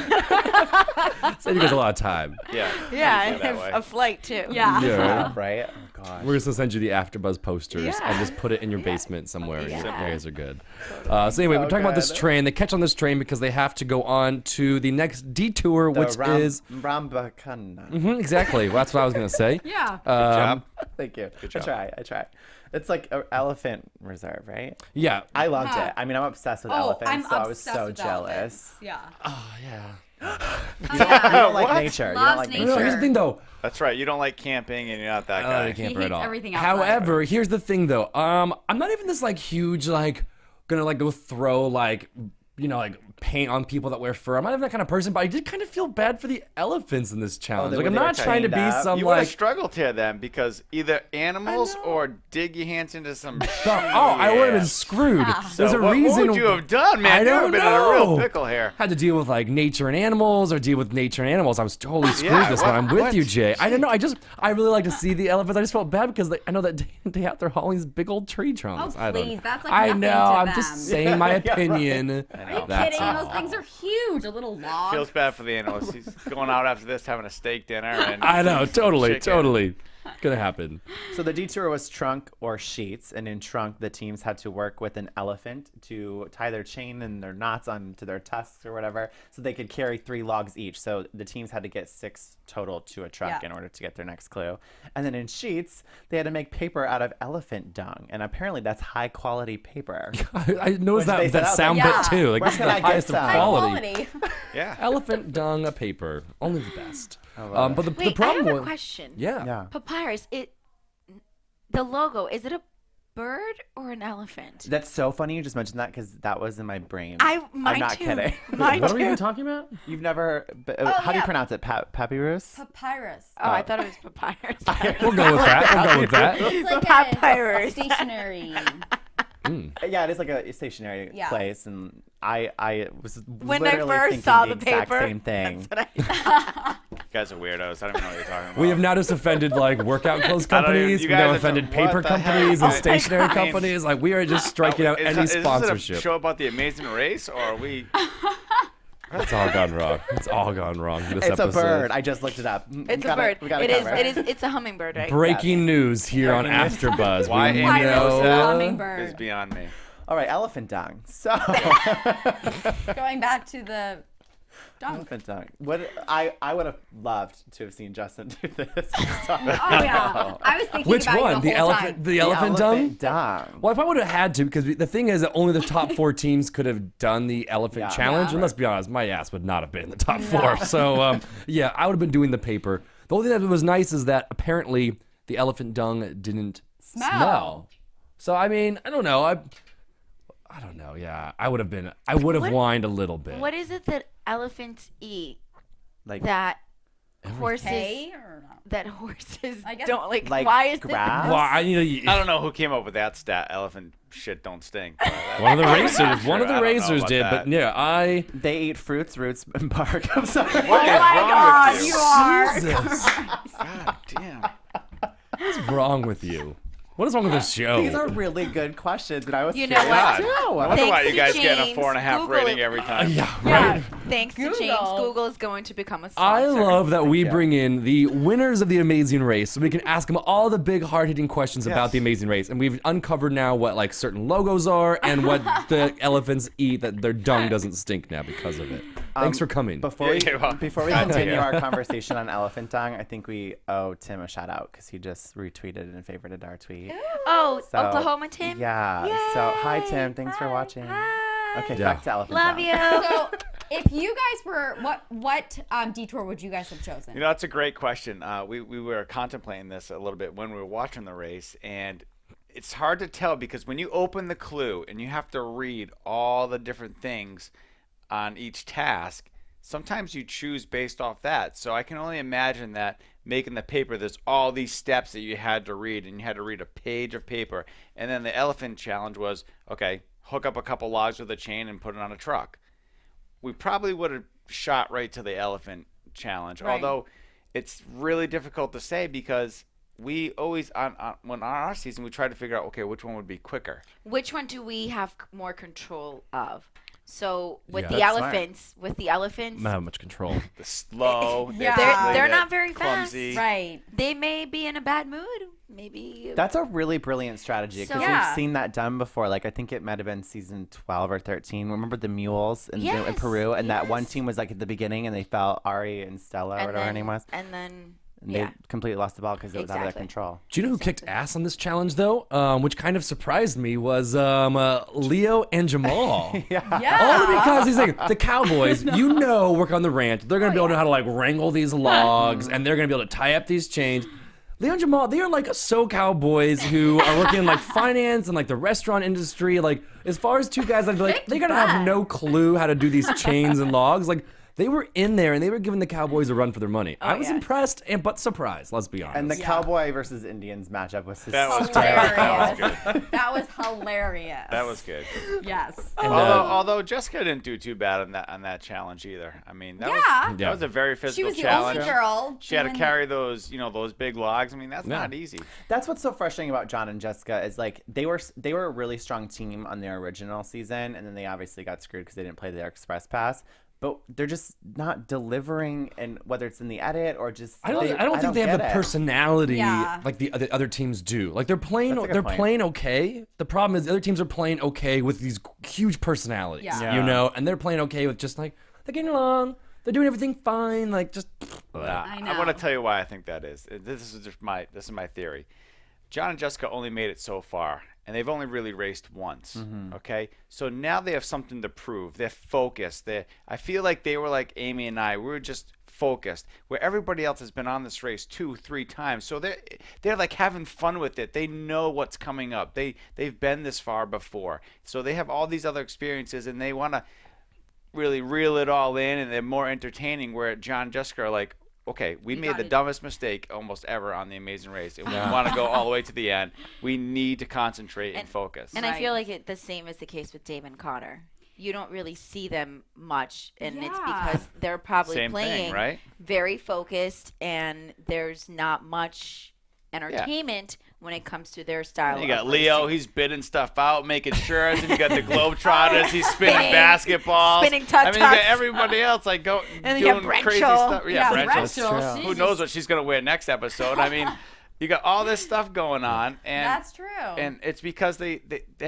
Speaker 5: Save you guys a lot of time.
Speaker 6: Yeah.
Speaker 7: yeah,
Speaker 6: Easier that
Speaker 7: and
Speaker 6: way.
Speaker 7: a flight too.
Speaker 4: Yeah.
Speaker 5: Yeah.
Speaker 3: Right? Oh gosh.
Speaker 5: We're just gonna send you the AfterBuzz posters
Speaker 7: Yeah.
Speaker 5: and just put it in your basement somewhere.
Speaker 7: Yeah.
Speaker 5: You guys are good. So anyway, we're talking about this
Speaker 3: good.
Speaker 5: train. They catch on this train because they have to go on to the next detour, which is
Speaker 3: Rambakana.
Speaker 5: exactly. Well, that's what I was gonna say.
Speaker 4: Yeah.
Speaker 6: job.
Speaker 3: Thank you.
Speaker 6: job.
Speaker 3: I try. It's like an elephant reserve, right?
Speaker 5: Yeah.
Speaker 3: I loved
Speaker 4: Huh.
Speaker 3: it. I mean, I'm obsessed with
Speaker 4: Oh,
Speaker 3: elephants,
Speaker 4: I'm
Speaker 3: so I was
Speaker 4: obsessed
Speaker 3: so
Speaker 4: with
Speaker 3: jealous.
Speaker 4: elephants. Yeah.
Speaker 5: Oh yeah.
Speaker 3: You don't like
Speaker 6: What?
Speaker 3: nature. You don't
Speaker 4: Loves
Speaker 3: like
Speaker 4: nature.
Speaker 5: No, here's the thing though.
Speaker 6: That's right. You don't like camping, and you're not that
Speaker 5: I
Speaker 6: guy.
Speaker 5: don't camper
Speaker 4: He
Speaker 5: at
Speaker 4: hates
Speaker 5: all.
Speaker 4: everything outside.
Speaker 5: However, here's the thing though. I'm not even this like huge like gonna like go throw like like paint on people that wear fur. I'm not even that kind of person, but I did kind of feel bad for the elephants in this challenge.
Speaker 3: they
Speaker 5: Like
Speaker 3: were-
Speaker 5: I'm
Speaker 3: they were
Speaker 5: not trying to be
Speaker 3: chained up.
Speaker 5: some
Speaker 6: You would have
Speaker 5: like
Speaker 6: struggled here then, because either animals or dig your hands into some.
Speaker 5: I would have been screwed. There's a
Speaker 6: what
Speaker 5: reason.
Speaker 6: would you have done, man?
Speaker 5: I
Speaker 6: You would
Speaker 5: don't
Speaker 6: have been in a real
Speaker 5: know.
Speaker 6: pickle here.
Speaker 5: Had to deal with like nature and animals, or deal with nature and animals. I was totally screwed
Speaker 6: Yeah,
Speaker 5: this one. I'm with
Speaker 6: what?
Speaker 5: you, Jay. I don't know. I really like to see the elephants. I just felt bad because I know that day out they're hauling these big old tree trunks.
Speaker 4: Oh,
Speaker 5: I don't.
Speaker 4: please, that's like
Speaker 5: I
Speaker 4: nothing
Speaker 5: know.
Speaker 4: to
Speaker 5: I'm
Speaker 4: them.
Speaker 5: just saying my opinion.
Speaker 4: Are you
Speaker 5: That's
Speaker 4: kidding?
Speaker 5: all.
Speaker 4: Those things are huge. A little log.
Speaker 6: Feels bad for the animals. He's going out after this having a steak dinner. And
Speaker 5: I know. Totally.
Speaker 6: chicken.
Speaker 5: Totally. Gonna happen.
Speaker 3: So the detour was trunk or sheets, and in trunk, the teams had to work with an elephant to tie their chain and their knots onto their tusks or whatever, so they could carry 3 logs each. So the teams had to get 6 total to a truck
Speaker 4: Yeah.
Speaker 3: in order to get their next clue. And then in sheets, they had to make paper out of elephant dung, and apparently that's high quality paper.
Speaker 5: I noticed
Speaker 3: Which they
Speaker 5: that
Speaker 3: said,
Speaker 5: sound
Speaker 4: yeah.
Speaker 5: bit too. Like
Speaker 3: Where
Speaker 5: this is
Speaker 3: can
Speaker 5: the
Speaker 3: I get
Speaker 5: highest of
Speaker 3: some?
Speaker 4: High
Speaker 5: quality.
Speaker 4: quality.
Speaker 6: Yeah.
Speaker 5: Elephant dung, a paper, only the best.
Speaker 3: love
Speaker 5: But the
Speaker 7: Wait, I
Speaker 5: problem
Speaker 7: have a
Speaker 5: was,
Speaker 7: question.
Speaker 5: yeah.
Speaker 3: Yeah.
Speaker 7: Papyrus, the logo, is it a bird or an elephant?
Speaker 3: That's so funny you just mentioned that, because that was in my brain.
Speaker 7: Mine
Speaker 3: I'm not
Speaker 7: too.
Speaker 3: kidding.
Speaker 7: Mine
Speaker 5: What are we
Speaker 7: too.
Speaker 5: even talking about?
Speaker 3: You've never. How do you pronounce it? Papyrus?
Speaker 4: Papyrus.
Speaker 7: Oh, I thought it was papyrus.
Speaker 5: We'll go with that. We'll go with that.
Speaker 4: It's like a
Speaker 7: Papyrus.
Speaker 4: stationary.
Speaker 3: Yeah, it is like a stationary
Speaker 4: Yeah.
Speaker 3: place, and I was
Speaker 7: When I
Speaker 3: literally
Speaker 7: first
Speaker 3: thinking
Speaker 7: saw
Speaker 3: the
Speaker 7: the
Speaker 3: exact
Speaker 7: paper,
Speaker 3: same thing.
Speaker 6: You guys are weirdos. I don't even know what you're talking about.
Speaker 5: We have now just offended like workout clothes
Speaker 6: I don't even-
Speaker 5: companies.
Speaker 6: you
Speaker 5: We've
Speaker 6: guys
Speaker 5: now
Speaker 6: are
Speaker 5: offended
Speaker 6: what
Speaker 5: paper
Speaker 6: the heck?
Speaker 5: companies and
Speaker 6: Oh my
Speaker 5: stationary
Speaker 6: God.
Speaker 5: companies. Like we are just striking out any
Speaker 6: Is
Speaker 5: sponsorship.
Speaker 6: this a show about the Amazing Race, or are we?
Speaker 5: It's all gone wrong. It's all gone wrong. This
Speaker 3: It's
Speaker 5: episode.
Speaker 3: a bird. I just looked it up.
Speaker 7: It's a bird. It's a hummingbird, right?
Speaker 5: Breaking news here on
Speaker 3: Breaking news.
Speaker 5: AfterBuzz.
Speaker 6: Why
Speaker 5: We
Speaker 6: Amy
Speaker 4: Papyrus
Speaker 6: knows
Speaker 5: know-
Speaker 6: that is
Speaker 4: hummingbird.
Speaker 6: beyond me.
Speaker 3: All right, elephant dung. So
Speaker 4: Going back to the dunk.
Speaker 3: elephant dung. What I would have loved to have seen Justin do this.
Speaker 4: Oh yeah. I was thinking
Speaker 5: Which
Speaker 4: about
Speaker 5: one?
Speaker 4: You
Speaker 5: The
Speaker 4: the whole
Speaker 5: elephant?
Speaker 4: time.
Speaker 5: The elephant dung?
Speaker 3: dung.
Speaker 5: Well, I probably would have had to, because the thing is that only the top 4 teams could have done the elephant
Speaker 3: Yeah.
Speaker 5: challenge.
Speaker 4: Yeah.
Speaker 5: And let's be honest, my ass would not have been in the top 4. So, yeah, I would have been doing the paper. The only thing that was nice is that apparently the elephant dung didn't smell. So, I mean, I don't know. I don't know. Yeah, I would have
Speaker 7: What-
Speaker 5: whined a little bit.
Speaker 7: What is it that elephants eat
Speaker 3: Like
Speaker 7: that horses
Speaker 4: Hay or not?
Speaker 7: that horses
Speaker 4: I guess-
Speaker 7: don't like?
Speaker 3: Like
Speaker 7: why is
Speaker 3: grass?
Speaker 5: Well, I
Speaker 6: don't know who came up with that stat. Elephant shit don't stink.
Speaker 5: one of the
Speaker 6: I'm not
Speaker 5: racers,
Speaker 6: sure.
Speaker 5: one of
Speaker 6: I
Speaker 5: the
Speaker 6: don't know
Speaker 5: racers
Speaker 6: about
Speaker 5: did,
Speaker 6: that.
Speaker 5: but yeah,
Speaker 3: they eat fruits, roots, and bark. I'm sorry.
Speaker 6: What is wrong with you?
Speaker 7: are.
Speaker 5: Jesus,
Speaker 6: God damn.
Speaker 5: what's wrong with you? What is wrong with this show?
Speaker 3: These are really good questions, and I was
Speaker 7: You know
Speaker 3: curious
Speaker 7: what?
Speaker 3: too.
Speaker 6: I wonder
Speaker 7: Thanks
Speaker 6: why you
Speaker 7: to
Speaker 6: guys getting a
Speaker 7: James,
Speaker 6: 4.5
Speaker 7: Google
Speaker 6: rating
Speaker 7: it.
Speaker 6: every time.
Speaker 5: Yeah,
Speaker 7: Yeah,
Speaker 5: right.
Speaker 7: thanks to
Speaker 4: Google.
Speaker 7: James, Google is going to become a
Speaker 5: I
Speaker 7: sponsor.
Speaker 5: love that we
Speaker 3: you.
Speaker 5: bring in the winners of the Amazing Race, so we can ask them all the big, hard-hitting questions about
Speaker 6: Yes.
Speaker 5: the Amazing Race, and we've uncovered now what like certain logos are and what the elephants eat, that their dung doesn't stink now because of it. Thanks for coming.
Speaker 3: Before we
Speaker 6: Yeah, well,
Speaker 3: before we
Speaker 6: glad to
Speaker 3: continue
Speaker 6: hear.
Speaker 3: our conversation on elephant dung, I think we owe Tim a shout out because he just retweeted and favorited our tweet.
Speaker 7: Oh,
Speaker 3: So,
Speaker 7: Oklahoma Tim.
Speaker 3: Yeah. So hi Tim, thanks for watching.
Speaker 7: Hi.
Speaker 3: Okay,
Speaker 5: Yeah.
Speaker 3: back to elephant
Speaker 7: Love
Speaker 3: dung.
Speaker 7: you.
Speaker 4: So, if you guys were, what detour would you guys have chosen?
Speaker 6: You know, that's a great question. We were contemplating this a little bit when we were watching the race, and it's hard to tell because when you open the clue and you have to read all the different things on each task, sometimes you choose based off that. So I can only imagine that making the paper, there's all these steps that you had to read, and you had to read a page of paper. And then the elephant challenge was, okay, hook up a couple logs with a chain and put it on a truck. We probably would have shot right to the elephant challenge,
Speaker 4: Right.
Speaker 6: although it's really difficult to say because we always on our season we try to figure out, okay, which one would be quicker.
Speaker 7: Which one do we have more control of? So with
Speaker 5: Yeah.
Speaker 7: the
Speaker 3: That's
Speaker 7: elephants,
Speaker 5: Not have much control.
Speaker 6: The slow,
Speaker 4: Yeah.
Speaker 7: they're not very fast.
Speaker 6: clumsy.
Speaker 4: Right.
Speaker 7: they may be in a bad mood. Maybe
Speaker 3: That's a really brilliant strategy because
Speaker 7: So-
Speaker 4: Yeah.
Speaker 3: we've seen that done before. Like, I think it might have been season 12 or 13. Remember the mules in
Speaker 7: Yes,
Speaker 3: Peru? And that one
Speaker 7: yes.
Speaker 3: team was like at the beginning and they fell Ari and Stella or whatever her name was.
Speaker 7: And then
Speaker 3: And they completely lost the ball because it was out of their
Speaker 7: Exactly.
Speaker 3: control.
Speaker 5: Do you know who kicked ass on this challenge though? Which kind of surprised me was Leo and Jamal.
Speaker 4: Yeah.
Speaker 5: Only because he's like the Cowboys, work on the ranch. They're gonna be able to know how to like wrangle these logs, and they're gonna be able to tie up these chains. Leo and Jamal, they are like so cowboys who are working in like finance and like the restaurant industry. Like as far as two guys, I'd be like, they gotta have no clue how to do these chains and logs. Like they were in there and they were giving the Cowboys a run for their money. I was
Speaker 4: yes.
Speaker 5: impressed but surprised. Let's be honest.
Speaker 3: And the Cowboy versus Indians matchup was
Speaker 6: That was
Speaker 4: Hilarious. That was hilarious.
Speaker 6: That was good.
Speaker 4: Yes.
Speaker 6: Although Jessica didn't do too bad on that challenge either. I mean, that was a very
Speaker 4: She
Speaker 6: physical
Speaker 4: was the
Speaker 6: challenge.
Speaker 4: only girl.
Speaker 6: She had to
Speaker 4: doing-
Speaker 6: carry those big logs. I mean, that's
Speaker 5: Yeah.
Speaker 6: not easy.
Speaker 3: That's what's so frustrating about John and Jessica is like they were a really strong team on their original season, and then they obviously got screwed because they didn't play their Express Pass. But they're just not delivering, and whether it's in the edit or just
Speaker 5: I don't think they have the
Speaker 3: get it.
Speaker 5: personality
Speaker 4: Yeah.
Speaker 5: like the other teams do. Like they're playing
Speaker 3: That's a good
Speaker 5: they're
Speaker 3: point.
Speaker 5: playing okay. The problem is the other teams are playing okay with these huge personalities,
Speaker 4: Yeah.
Speaker 5: you know, and they're playing okay with just like they're getting along, they're doing everything fine, like just
Speaker 4: I know.
Speaker 6: I want to tell you why I think that is. This is my theory. John and Jessica only made it so far, and they've only really raced once. Okay, so now they have something to prove. They're focused. I feel like they were like Amy and I. We were just focused. Where everybody else has been on this race 2-3 times, so they're like having fun with it. They know what's coming up. They've been this far before, so they have all these other experiences, and they want to really reel it all in, and they're more entertaining. Where John and Jessica are like, okay, we made the
Speaker 4: gotta-
Speaker 6: dumbest mistake almost ever on The Amazing Race. If we want to go all the way to the end, we need to concentrate and focus.
Speaker 7: And I feel like the same is the case with Dave and Connor. You don't really see them much, and it's
Speaker 4: Yeah.
Speaker 7: because they're probably
Speaker 6: Same thing,
Speaker 7: playing
Speaker 6: right?
Speaker 7: very focused, and there's not much entertainment when it comes to their style.
Speaker 6: You got
Speaker 7: of
Speaker 6: Leo,
Speaker 7: racing.
Speaker 6: he's bidding stuff out, making shirts, and you got the Globetrotters, he's spinning
Speaker 7: Spinning-
Speaker 6: basketballs.
Speaker 7: spinning
Speaker 6: I mean, you got
Speaker 7: tuk-tuks.
Speaker 6: everybody else like
Speaker 7: And you got
Speaker 6: doing crazy
Speaker 7: Rachel.
Speaker 6: stuff.
Speaker 4: Yeah,
Speaker 6: Rachel.
Speaker 4: Rachel.
Speaker 6: Who knows what she's gonna wear next episode? I mean, you got all this stuff going on, and
Speaker 4: That's true.
Speaker 6: And it's because they're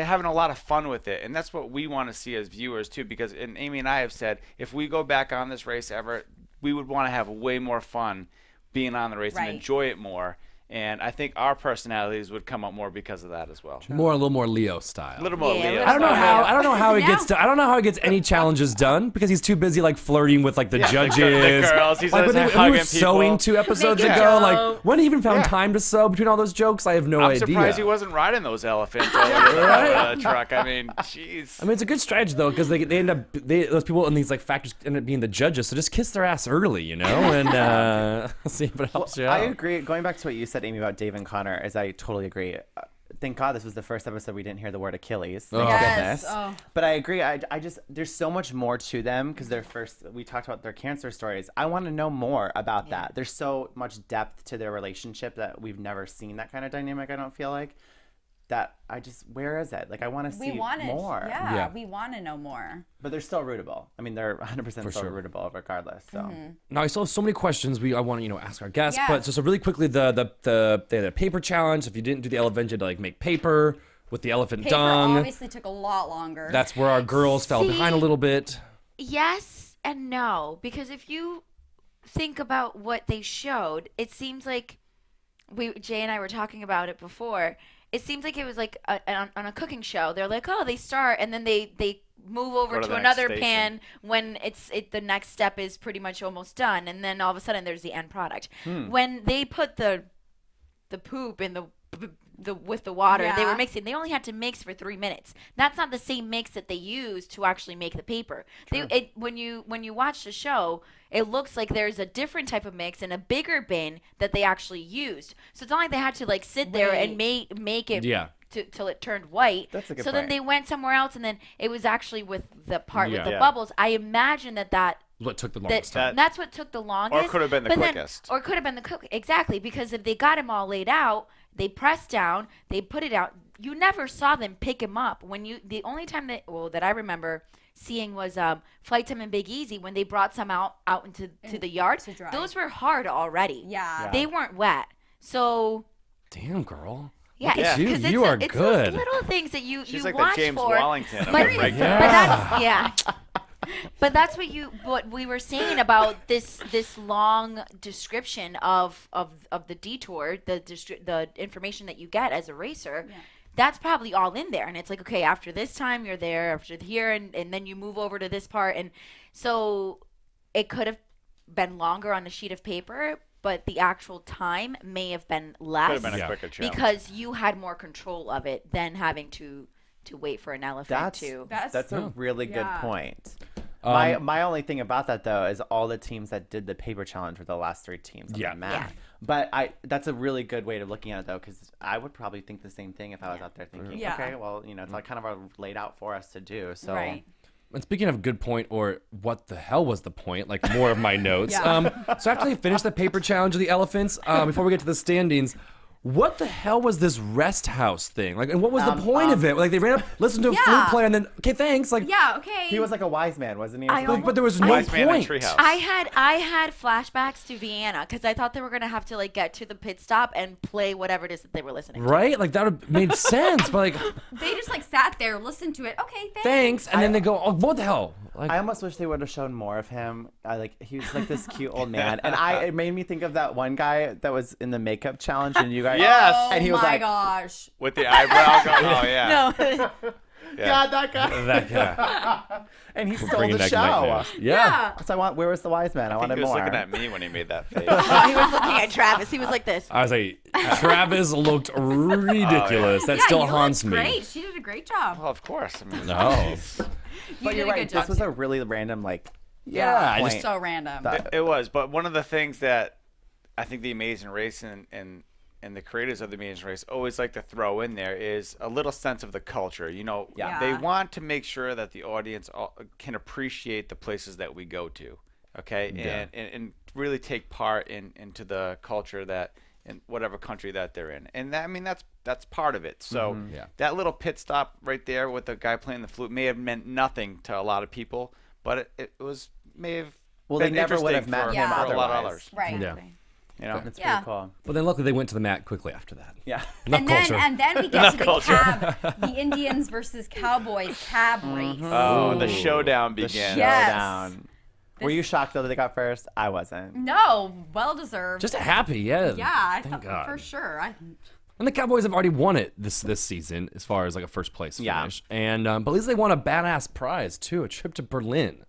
Speaker 6: having a lot of fun with it, and that's what we want to see as viewers too. Because and Amy and I have said, if we go back on this race ever, we would want to have way more fun being on the race
Speaker 4: Right.
Speaker 6: and enjoy it more. And I think our personalities would come up more because of that as well.
Speaker 5: a little more Leo style.
Speaker 6: A little more
Speaker 7: Yeah,
Speaker 6: Leo.
Speaker 5: I don't know
Speaker 6: style.
Speaker 5: how. I don't know how he
Speaker 4: Now-
Speaker 5: gets. I don't know how he gets any challenges done because he's too busy like flirting with like the judges.
Speaker 6: the girls. He's
Speaker 5: like when
Speaker 6: always
Speaker 5: he was
Speaker 6: hugging
Speaker 5: sewing
Speaker 6: people.
Speaker 5: 2 episodes
Speaker 7: Making
Speaker 5: ago. Like
Speaker 7: jokes.
Speaker 5: when he even found
Speaker 6: Yeah.
Speaker 5: time to sew between all those jokes, I have no
Speaker 6: I'm
Speaker 5: idea.
Speaker 6: surprised he wasn't riding those elephants over the truck. I mean, jeez.
Speaker 5: I mean, it's a good strategy though because they end up those people in these like factories end up being the judges. So just kiss their ass early, you know, and see if it helps you out.
Speaker 3: I agree. Going back to what you said, Amy, about Dave and Connor, is I totally agree. Thank God this was the first episode we didn't hear the word Achilles. Thank
Speaker 4: Yes.
Speaker 3: goodness.
Speaker 4: Oh.
Speaker 3: But I agree. I just there's so much more to them because we talked about their cancer stories. I want to know more about that. There's so much depth to their relationship that we've never seen that kind of dynamic. I don't feel like that. Where is it? Like I want to see
Speaker 4: we wanted
Speaker 3: more.
Speaker 5: Yeah.
Speaker 4: we want to know more.
Speaker 3: But they're still rootable. I mean, they're 100% still
Speaker 5: sure.
Speaker 3: rootable regardless. So.
Speaker 5: Now I still have so many questions I want to ask our guests,
Speaker 4: Yeah.
Speaker 5: but just really quickly the paper challenge. If you didn't do the elephant, you had to like make paper with the elephant
Speaker 4: Paper
Speaker 5: dung.
Speaker 4: obviously took a lot longer.
Speaker 5: That's where our girls fell
Speaker 7: See?
Speaker 5: behind a little bit.
Speaker 7: Yes and no, because if you think about what they showed, it seems like Jay and I were talking about it before. It seems like it was like on a cooking show. They're like, oh, they start and then they move over
Speaker 6: Go to
Speaker 7: to
Speaker 6: the next
Speaker 7: another
Speaker 6: station.
Speaker 7: pan when the next step is pretty much almost done, and then all of a sudden there's the end product. When they put the poop in the with the water, they were
Speaker 4: Yeah.
Speaker 7: mixing. They only had to mix for 3 minutes. That's not the same mix that they used to actually make the paper. When you watch the show, it looks like there's a different type of mix and a bigger bin that they actually used. So it's not like they had to like sit there and make it
Speaker 5: Yeah.
Speaker 7: till it turned white.
Speaker 3: That's a good
Speaker 7: so then
Speaker 3: point.
Speaker 7: they went somewhere else, and then it was actually with the part with the
Speaker 6: Yeah.
Speaker 7: bubbles. I imagine that
Speaker 5: What took the longest time?
Speaker 7: that's what took the longest.
Speaker 6: Or could have been the
Speaker 7: but then-
Speaker 6: quickest.
Speaker 7: or could have been the quick. Exactly, because if they got him all laid out, they pressed down, they put it out. You never saw them pick him up. The only time that I remember seeing was Flight Time and Big Easy when they brought some out into the yard.
Speaker 4: to dry.
Speaker 7: Those were hard already.
Speaker 4: Yeah.
Speaker 7: They weren't wet. So
Speaker 5: Damn, girl.
Speaker 7: yeah,
Speaker 5: Look at you.
Speaker 7: 'cause
Speaker 5: You are
Speaker 7: it's
Speaker 5: good.
Speaker 7: those little things that you
Speaker 6: She's like
Speaker 7: watch
Speaker 6: the James
Speaker 7: for.
Speaker 6: Wallington of
Speaker 7: But,
Speaker 6: the break
Speaker 7: but that's But that's what we were saying about this long description of the detour, the information that you get as a racer.
Speaker 4: Yeah.
Speaker 7: That's probably all in there, and it's like, okay, after this time you're there, after here, and then you move over to this part, and so it could have been longer on a sheet of paper, but the actual time may have been less
Speaker 6: Could have been a quicker challenge.
Speaker 7: because you had more control of it than having to wait for an elephant to.
Speaker 3: That's a really good
Speaker 4: Yeah.
Speaker 3: point. My only thing about that though is all the teams that did the paper challenge were the last 3 teams on
Speaker 5: Yeah.
Speaker 3: the map.
Speaker 7: Yeah.
Speaker 3: But that's a really good way of looking at it though, because I would probably think the same thing if I was out there thinking,
Speaker 4: Yeah.
Speaker 3: okay, well, it's like kind of laid out for us to do. So
Speaker 4: Right.
Speaker 5: And speaking of good point, or what the hell was the point? Like more of my notes.
Speaker 4: Yeah.
Speaker 5: So after they finished the paper challenge of the elephants, before we get to the standings, what the hell was this rest house thing? Like, and what was the point of it? Like they ran up, listened to a flute play, and then okay, thanks. Like,
Speaker 4: Yeah, okay.
Speaker 3: he was like a wise man, wasn't he?
Speaker 7: I
Speaker 5: but there was no
Speaker 6: Wise man in
Speaker 5: point.
Speaker 6: Treehouse.
Speaker 7: I had flashbacks to Vienna because I thought they were gonna have to like get to the pit stop and play whatever it is that they were listening to.
Speaker 5: Right? Like that would have made sense. But like,
Speaker 4: They just like sat there, listened to it. Okay, thanks.
Speaker 5: thanks, and then they go, oh, what the hell? Like,
Speaker 3: I almost wish they would have shown more of him. He was like this cute old man, and it made me think of that one guy that was in the makeup challenge, and you guys.
Speaker 6: Yes.
Speaker 4: Oh
Speaker 3: And he was
Speaker 4: my
Speaker 3: like-
Speaker 4: gosh.
Speaker 6: With the eyebrow going, oh yeah.
Speaker 7: No.
Speaker 6: Yeah.
Speaker 3: God, that guy.
Speaker 5: that guy.
Speaker 3: And he stole
Speaker 5: Bringing
Speaker 3: the
Speaker 5: back
Speaker 3: show.
Speaker 5: nightmares. Yeah.
Speaker 3: So where was the wise man? I
Speaker 6: I think
Speaker 3: wanted
Speaker 6: he was
Speaker 3: more.
Speaker 6: looking at me when he made that face.
Speaker 7: He was looking at Travis. He was like this.
Speaker 5: I was like, Travis looked ridiculous. That
Speaker 4: Yeah,
Speaker 5: still
Speaker 4: you
Speaker 5: haunts
Speaker 4: looked
Speaker 5: me.
Speaker 4: great. She did a great job.
Speaker 6: Well, of course. I mean,
Speaker 5: No.
Speaker 4: You
Speaker 3: But
Speaker 4: did
Speaker 3: you're
Speaker 4: a
Speaker 3: right.
Speaker 4: good job.
Speaker 3: This was
Speaker 4: too.
Speaker 3: a really random, like,
Speaker 5: Yeah, I
Speaker 3: point.
Speaker 5: just
Speaker 4: so random.
Speaker 6: it was. But one of the things that I think the Amazing Race and the creators of the Amazing Race always like to throw in there is a little sense of the culture. You know,
Speaker 3: Yeah.
Speaker 6: they
Speaker 4: Yeah.
Speaker 6: want to make sure that the audience can appreciate the places that we go to, okay, and really take part into the culture that in whatever country that they're in, and that, I mean that's part of it. So
Speaker 5: Yeah.
Speaker 6: that little pit stop right there with the guy playing the flute may have meant nothing to a lot of people, but it may have.
Speaker 3: Well, they
Speaker 6: been
Speaker 3: never would have
Speaker 6: interesting
Speaker 3: met
Speaker 6: for,
Speaker 3: him
Speaker 6: for a lot of
Speaker 3: otherwise.
Speaker 6: others.
Speaker 4: Right.
Speaker 5: Yeah.
Speaker 6: You know,
Speaker 3: That's
Speaker 4: Yeah.
Speaker 3: pretty cool.
Speaker 5: But then luckily they went to the mat quickly after that.
Speaker 3: Yeah.
Speaker 5: Enough
Speaker 4: And
Speaker 5: culture.
Speaker 4: then we get to the cab, the Indians versus Cowboys cab race.
Speaker 6: Oh, the
Speaker 5: Ooh.
Speaker 6: showdown
Speaker 3: The
Speaker 6: began.
Speaker 4: Yes.
Speaker 3: showdown. Were you shocked though that they got first? I wasn't.
Speaker 4: No, well deserved.
Speaker 5: Just happy, yeah.
Speaker 4: yeah, I
Speaker 5: Thank
Speaker 4: thought
Speaker 5: God.
Speaker 4: for sure.
Speaker 5: And the Cowboys have already won it this season as far as like a first place
Speaker 3: Yeah.
Speaker 5: finish. And but at least they won a badass prize too, a trip to Berlin.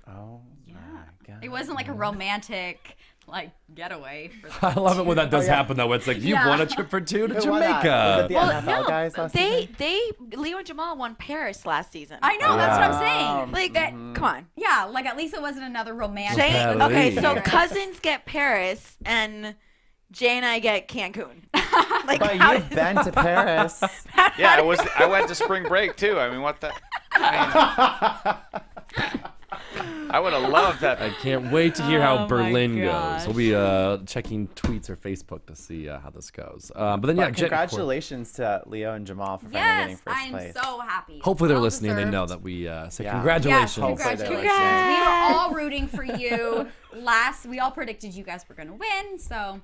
Speaker 3: Oh.
Speaker 4: Yeah.
Speaker 3: my God.
Speaker 4: It wasn't like a romantic like getaway. For
Speaker 5: I love it when that does
Speaker 3: yeah.
Speaker 5: happen though. It's like you've
Speaker 4: Yeah.
Speaker 5: won a trip for two to
Speaker 3: Who won that?
Speaker 5: Jamaica.
Speaker 3: Was it the NFL guys last season?
Speaker 7: Leo and Jamal won Paris last season.
Speaker 4: I know, that's what I'm saying.
Speaker 7: Like that. Come on.
Speaker 4: Yeah, like at least it wasn't another romantic.
Speaker 7: Jay,
Speaker 5: Paris.
Speaker 7: okay, so
Speaker 4: Paris.
Speaker 7: cousins get Paris and Jay and I get Cancun. Like,
Speaker 3: But
Speaker 7: how
Speaker 3: you've
Speaker 7: does
Speaker 3: been
Speaker 7: that
Speaker 3: to
Speaker 7: work?
Speaker 3: Paris.
Speaker 6: Yeah, I went to spring break too. I mean, what the? I would have loved that.
Speaker 5: I can't wait to hear how
Speaker 4: Oh my
Speaker 5: Berlin
Speaker 4: gosh.
Speaker 5: goes. We'll be checking tweets or Facebook to see how this goes. But then yeah,
Speaker 3: But congratulations to Leo and Jamal for finally getting
Speaker 4: Yes,
Speaker 3: first
Speaker 4: I'm
Speaker 3: place.
Speaker 4: so happy.
Speaker 5: Hopefully they're
Speaker 4: Well
Speaker 5: listening. They know
Speaker 4: deserved.
Speaker 5: that we say
Speaker 3: Yeah.
Speaker 5: congratulations.
Speaker 4: Yes,
Speaker 3: Hopefully they're
Speaker 4: congratulations.
Speaker 3: listening.
Speaker 4: We were all rooting for you. We all predicted you guys were gonna win. So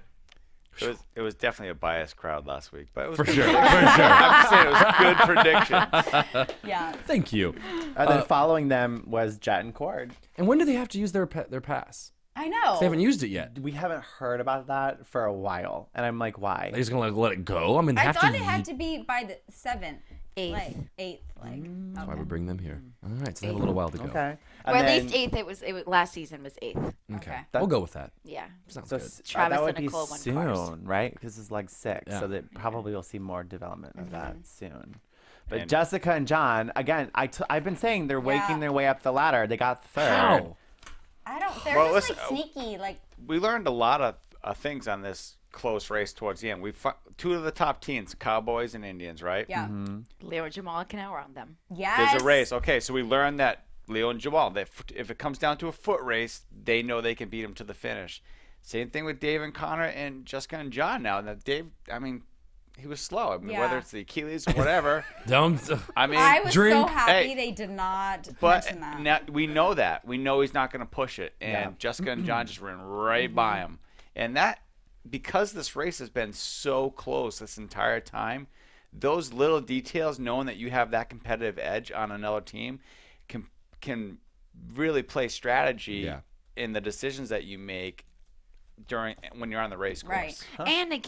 Speaker 6: It was definitely a biased crowd last week, but it was
Speaker 5: For
Speaker 6: good.
Speaker 5: sure, for sure.
Speaker 6: I'm just saying it was good prediction.
Speaker 4: yeah.
Speaker 5: Thank you.
Speaker 3: And then following them was Jet and Cord.
Speaker 5: And when do they have to use their pass?
Speaker 4: I know.
Speaker 5: They haven't used it yet.
Speaker 3: We haven't heard about that for a while, and I'm like, why?
Speaker 5: They're just gonna let it go. I mean, they
Speaker 4: I
Speaker 5: have
Speaker 4: thought
Speaker 5: to.
Speaker 4: it had to be by the 7th.
Speaker 7: Eighth.
Speaker 4: Like 8th. Like
Speaker 5: That's why
Speaker 4: okay.
Speaker 5: we bring them here. All right, so they have a little while to go.
Speaker 3: Okay.
Speaker 7: Or
Speaker 3: And
Speaker 7: at
Speaker 3: then-
Speaker 7: least eighth. It was last season was eighth.
Speaker 5: Okay.
Speaker 4: Okay.
Speaker 5: We'll go with that.
Speaker 7: Yeah.
Speaker 5: Sounds
Speaker 3: So
Speaker 5: good.
Speaker 7: Travis
Speaker 3: that would
Speaker 7: and
Speaker 3: be
Speaker 7: Nicole won
Speaker 3: soon,
Speaker 7: cars.
Speaker 3: right? Because it's like 6,
Speaker 5: Yeah.
Speaker 3: so that probably we'll see more development of that soon. But
Speaker 6: And-
Speaker 3: Jessica and John, again, I've been saying they're
Speaker 4: Yeah.
Speaker 3: waking their way up the ladder. They got third.
Speaker 5: How?
Speaker 4: I don't. They're
Speaker 6: Well,
Speaker 4: just
Speaker 6: listen,
Speaker 4: like sneaky. Like
Speaker 6: We learned a lot of things on this close race towards the end. Two of the top teams, Cowboys and Indians, right?
Speaker 4: Yeah.
Speaker 7: Leo and Jamal can outrun them.
Speaker 4: Yes.
Speaker 6: There's a race. Okay, so we learned that Leo and Jamal, that if it comes down to a foot race, they know they can beat him to the finish. Same thing with Dave and Connor and Jessica and John now. Now Dave, I mean, he was slow. I mean, whether it's the Achilles or whatever.
Speaker 5: I
Speaker 6: mean,
Speaker 4: I was so
Speaker 5: drink.
Speaker 4: happy they did not mention that.
Speaker 6: Now we know that. We know he's not going to push it. And Jessica and John just ran right by him. And that, because this race has been so close this entire time, those little details, knowing that you have that competitive edge on another team, can really play strategy in the decisions that you make when you're on the race course.
Speaker 4: Right.
Speaker 7: And it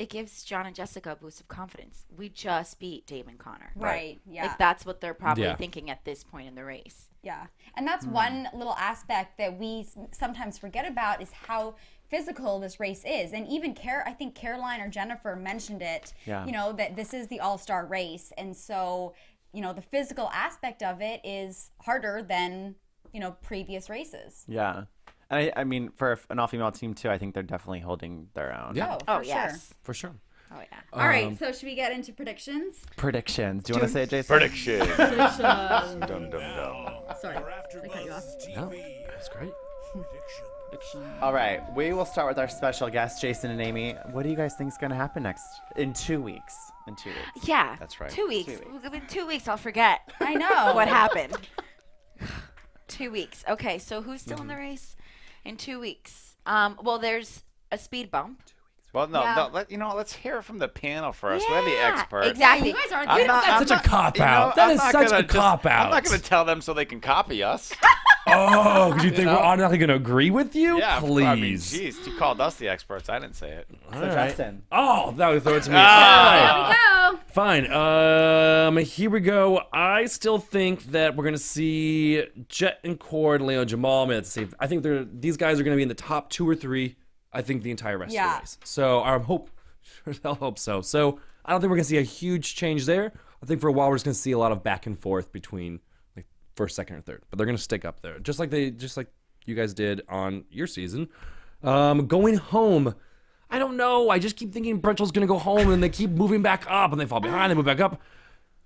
Speaker 7: gives John and Jessica a boost of confidence. We just beat Dave and Connor.
Speaker 4: Right. Yeah.
Speaker 7: Like that's what they're probably thinking at this point in the race.
Speaker 4: Yeah. And that's one little aspect that we sometimes forget about, is how physical this race is. And even I think Caroline or Jennifer mentioned it, that this is the all-star race. And so, the physical aspect of it is harder than, previous races.
Speaker 3: Yeah. And I mean, for an all-female team, too, I think they're definitely holding their own.
Speaker 5: Yeah.
Speaker 7: Oh,
Speaker 4: for
Speaker 7: yes.
Speaker 4: sure.
Speaker 5: For sure.
Speaker 7: Oh, yeah.
Speaker 4: All right, so should we get into predictions?
Speaker 3: Predictions. Do you want to say it, Jason?
Speaker 6: Prediction. Dun, dun, dun.
Speaker 4: Sorry. I cut you off.
Speaker 5: No, that's great.
Speaker 3: All right. We will start with our special guests, Jason and Amy. What do you guys think is going to happen next? In 2 weeks.
Speaker 7: Yeah.
Speaker 6: That's right.
Speaker 7: 2 weeks. In 2 weeks, I'll forget.
Speaker 4: I know.
Speaker 7: What happened. 2 weeks. Okay, so who's still in the race? In 2 weeks. Well, there's a speed bump.
Speaker 6: Well, no,
Speaker 4: Yeah.
Speaker 6: let's hear it from the panel first. We're the experts.
Speaker 7: Exactly.
Speaker 4: You guys aren't
Speaker 6: I'm
Speaker 4: good.
Speaker 6: not-
Speaker 5: That's such a cop-out. That is such a cop-out.
Speaker 6: I'm not going to tell them so they can copy us.
Speaker 5: Oh, because you think we're automatically going to agree with you?
Speaker 6: Yeah,
Speaker 5: Please.
Speaker 6: I mean, geez, you called us the experts. I didn't say it.
Speaker 3: So, Justin.
Speaker 5: Oh, that would throw it to me.
Speaker 6: Ah.
Speaker 4: There we go.
Speaker 5: Fine. Here we go. I still think that we're gonna see Jet and Cord, Leo, Jamal. I think these guys are gonna be in the top 2 or 3. I think the entire rest of the race. So I'll hope so. So I don't think we're gonna see a huge change there. I think for a while we're just gonna see a lot of back and forth between like first, second, or third. But they're gonna stick up there, just like you guys did on your season. Going home. I don't know. I just keep thinking Brenchel's going to go home, and they keep moving back up, and they fall behind, they move back up.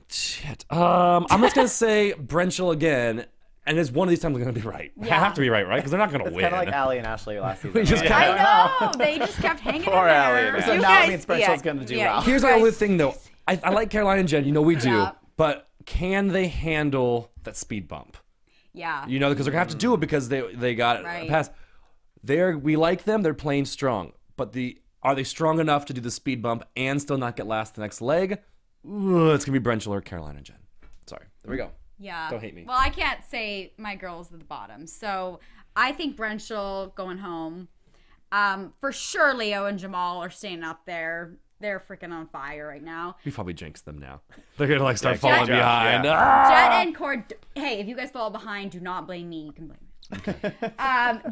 Speaker 5: Shit. I'm just going to say Brenchel again, and it's one of these times I'm going to be right. I have to be right? Because they're not going to win.
Speaker 3: Kind of like Allie and Ashley last season.
Speaker 4: I know. They just kept hanging in
Speaker 6: Poor Allie
Speaker 4: there.
Speaker 6: and
Speaker 3: So
Speaker 6: You
Speaker 3: now it
Speaker 7: guys-
Speaker 3: means Brentel's
Speaker 7: yeah,
Speaker 3: going to do
Speaker 7: yeah.
Speaker 3: well.
Speaker 5: Here's my only thing, though. I like Caroline and Jen. We do.
Speaker 4: Yeah.
Speaker 5: But can they handle that speed bump?
Speaker 4: Yeah.
Speaker 5: Because they're going to have to do it because they got
Speaker 4: Right.
Speaker 5: it past. We like them. They're playing strong. But are they strong enough to do the speed bump and still not get last the next leg? Ooh, it's going to be Brenchel or Caroline and Jen. Sorry. There we go.
Speaker 4: Yeah.
Speaker 5: Don't hate me.
Speaker 4: Well, I can't say my girls at the bottom. So I think Brenchel going home. For sure, Leo and Jamal are staying up there. They're freaking on fire right now.
Speaker 5: We probably jinxed them now. They're going to start
Speaker 6: Yeah,
Speaker 5: falling
Speaker 6: good job,
Speaker 5: behind.
Speaker 6: yeah.
Speaker 5: Ah!
Speaker 4: Jet and Cord. Hey, if you guys fall behind, do not blame me. You can blame me.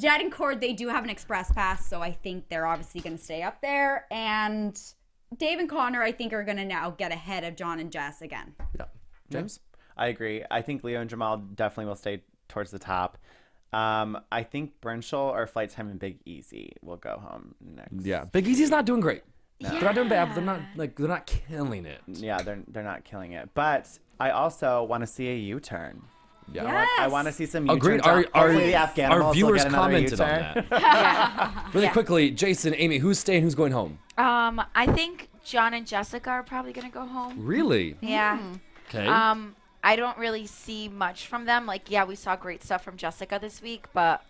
Speaker 4: Jet and Cord, they do have an express pass, so I think they're obviously going to stay up there. And Dave and Connor, I think, are going to now get ahead of John and Jess again.
Speaker 5: Yeah. James?
Speaker 3: I agree. I think Leo and Jamal definitely will stay towards the top. I think Brenchel or Flight Time and Big Easy will go home next.
Speaker 5: Yeah. Big Easy's not doing great. They're not doing bad, but they're not killing it.
Speaker 3: Yeah, they're not killing it. But I also want to see a U-turn.
Speaker 5: Yeah.
Speaker 4: Yes.
Speaker 3: I want to see some U-turns.
Speaker 5: Agreed.
Speaker 3: Hopefully the Afghanimals
Speaker 5: Our
Speaker 3: will
Speaker 5: viewers
Speaker 3: get another
Speaker 5: commented on
Speaker 3: U-turn.
Speaker 5: that. Really quickly, Jason, Amy, who's staying, who's going home?
Speaker 7: I think John and Jessica are probably going to go home.
Speaker 5: Really?
Speaker 7: Yeah.
Speaker 5: Okay.
Speaker 7: I don't really see much from them. Like, yeah, we saw great stuff from Jessica this week, but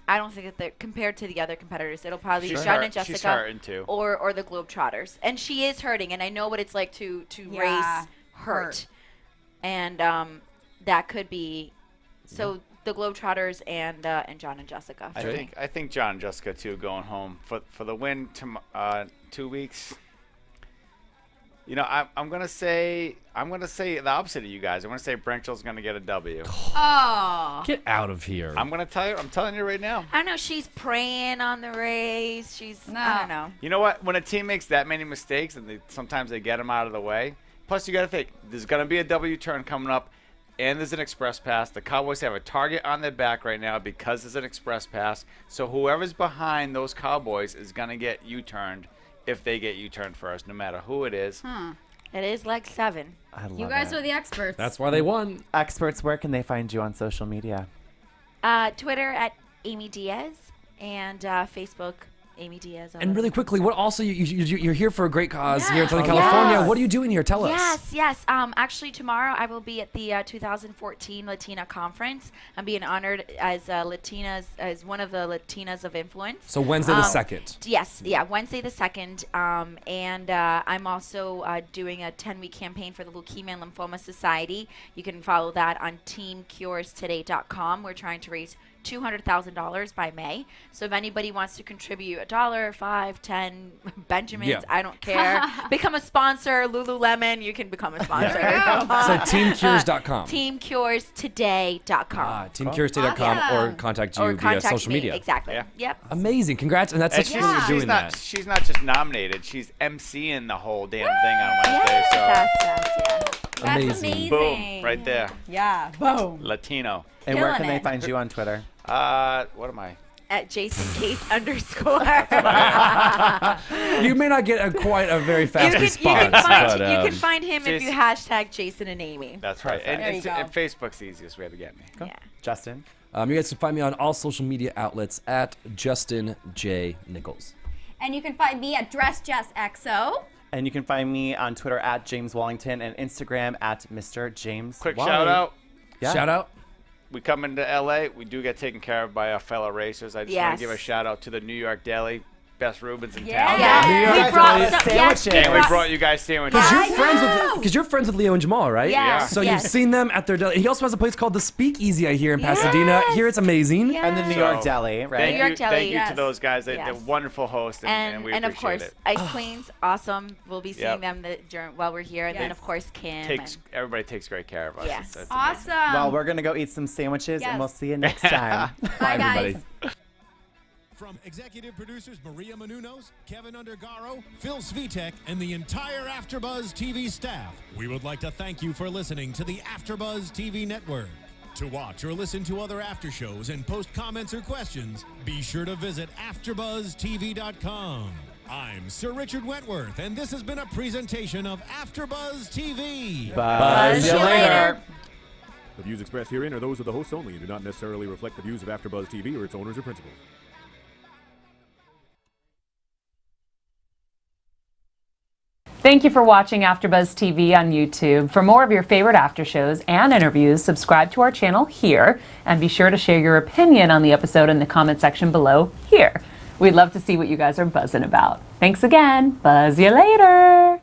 Speaker 7: I don't think that they're compared to the other competitors. It'll probably be
Speaker 6: She's
Speaker 7: John
Speaker 6: hurt.
Speaker 7: and Jessica
Speaker 6: She's hurting too.
Speaker 7: or the Globetrotters. And she is hurting, and I know what it's like to race hurt. And that could be so the Globetrotters and John and Jessica.
Speaker 6: I think John and Jessica too going home for the win 2 weeks. You know, I'm gonna say the opposite of you guys. I'm gonna say Brenchel's gonna get a W.
Speaker 4: Oh.
Speaker 5: Get out of here.
Speaker 6: I'm telling you right now.
Speaker 7: I don't know. She's preying on the race. I don't know.
Speaker 6: You know what? When a team makes that many mistakes, and sometimes they get them out of the way. Plus, you got to think there's gonna be a W turn coming up, and there's an express pass. The Cowboys have a target on their back right now because there's an express pass. So whoever's behind those Cowboys is gonna get U-turned if they get U-turned first, no matter who it is.
Speaker 7: It is leg 7.
Speaker 3: I love
Speaker 4: You guys
Speaker 3: it.
Speaker 4: are the experts.
Speaker 5: That's why they won.
Speaker 3: Experts, where can they find you on social media?
Speaker 7: Twitter at Amy Diaz and Facebook Amy Diaz.
Speaker 5: And really quickly, what also you're here for a great cause here in Southern
Speaker 3: Yes.
Speaker 5: California.
Speaker 3: Yes.
Speaker 5: What are you doing here? Tell us.
Speaker 7: Yes. Actually, tomorrow I will be at the 2014 Latina Conference. I'm being honored as Latinas, as one of the Latinas of influence.
Speaker 5: So Wednesday the 2nd.
Speaker 7: Yes, Wednesday the 2nd. And I'm also doing a 10-week campaign for the Leukemia and Lymphoma Society. You can follow that on teamcurestoday.com. We're trying to raise $200,000 by May. So if anybody wants to contribute $1, $5, $10, Benjamins, I don't care. Become a sponsor, Lululemon, you can become a sponsor.
Speaker 5: So teamcures.com.
Speaker 7: Teamcurestoday.com.
Speaker 5: Teamcurstoday.com or contact you via social
Speaker 7: me.
Speaker 5: media.
Speaker 7: Exactly.
Speaker 6: Yeah.
Speaker 7: Yep.
Speaker 5: Amazing. Congrats. And that's
Speaker 6: And
Speaker 5: such cool you're doing that.
Speaker 6: She's not just nominated. She's MCing the whole damn thing on Wednesday.
Speaker 4: That's amazing.
Speaker 6: So boom, right there.
Speaker 4: Yeah. Boom.
Speaker 6: Latino.
Speaker 3: And where can
Speaker 4: Killing
Speaker 3: they
Speaker 4: it.
Speaker 3: find you on Twitter?
Speaker 6: What am I?
Speaker 7: At Jason Kate _.
Speaker 5: You may not get quite a very fast response.
Speaker 7: You
Speaker 5: but,
Speaker 7: can find him if you
Speaker 6: Jason-
Speaker 7: hashtag Jason and Amy.
Speaker 6: That's right. And,
Speaker 4: There you
Speaker 6: and
Speaker 4: go.
Speaker 6: Facebook's the easiest way to get me.
Speaker 7: Yeah.
Speaker 3: Justin?
Speaker 5: you guys can find me on all social media outlets at Justin J. Nichols.
Speaker 4: And you can find me at DressJessXO.
Speaker 3: And you can find me on Twitter at James Wallington and Instagram at Mr. James
Speaker 6: Quick
Speaker 3: Wally.
Speaker 6: shout out.
Speaker 3: Yeah.
Speaker 5: Shout out.
Speaker 6: We come into LA. We do get taken care of by our fellow racers. I just want
Speaker 7: Yes.
Speaker 6: to give a shout out to the New York Deli. Best Rubens in
Speaker 4: Yeah.
Speaker 6: town.
Speaker 7: Yeah.
Speaker 3: You
Speaker 7: We
Speaker 3: guys
Speaker 7: brought
Speaker 3: are
Speaker 7: some.
Speaker 3: sandwiches.
Speaker 7: Yes,
Speaker 6: And we brought you guys sandwiches.
Speaker 5: Because you're friends with Leo and Jamal, right?
Speaker 7: Yes,
Speaker 5: So
Speaker 7: yes.
Speaker 5: you've seen them at their deli. He also has a place called the Speakeasy, I hear, in Pasadena.
Speaker 7: Yes.
Speaker 5: Here it's amazing.
Speaker 7: Yes.
Speaker 3: And the New York Deli, right?
Speaker 7: New York Deli,
Speaker 6: Thank you to
Speaker 7: yes.
Speaker 6: those guys. They're
Speaker 7: Yes.
Speaker 6: wonderful hosts, and we
Speaker 7: and of
Speaker 6: appreciate
Speaker 7: course,
Speaker 6: it.
Speaker 7: Ice Queens, awesome. We'll be seeing
Speaker 6: Yep.
Speaker 7: them while we're here, and then
Speaker 4: Yes.
Speaker 7: of course Kim.
Speaker 6: Everybody takes great care of us.
Speaker 7: Yes.
Speaker 6: It's amazing.
Speaker 4: Awesome.
Speaker 3: Well, we're going to go eat some sandwiches,
Speaker 4: Yes.
Speaker 3: and we'll see you next time.
Speaker 4: Bye,
Speaker 5: everybody.
Speaker 4: guys.
Speaker 1: From executive producers Maria Menounos, Kevin Undergaro, Phil Svitek, and the entire AfterBuzz TV staff, we would like to thank you for listening to the AfterBuzz TV network. To watch or listen to other after shows and post comments or questions, be sure to visit AfterBuzzTV.com. I'm Sir Richard Wentworth, and this has been a presentation of AfterBuzz TV.
Speaker 3: Buzz you later.
Speaker 8: The views expressed herein are those of the hosts only and do not necessarily reflect the views of AfterBuzz TV or its owners or principals.
Speaker 9: Thank you for watching AfterBuzz TV on YouTube. For more of your favorite after shows and interviews, subscribe to our channel here, and be sure to share your opinion on the episode in the comment section below here. We'd love to see what you guys are buzzing about. Thanks again. Buzz you later.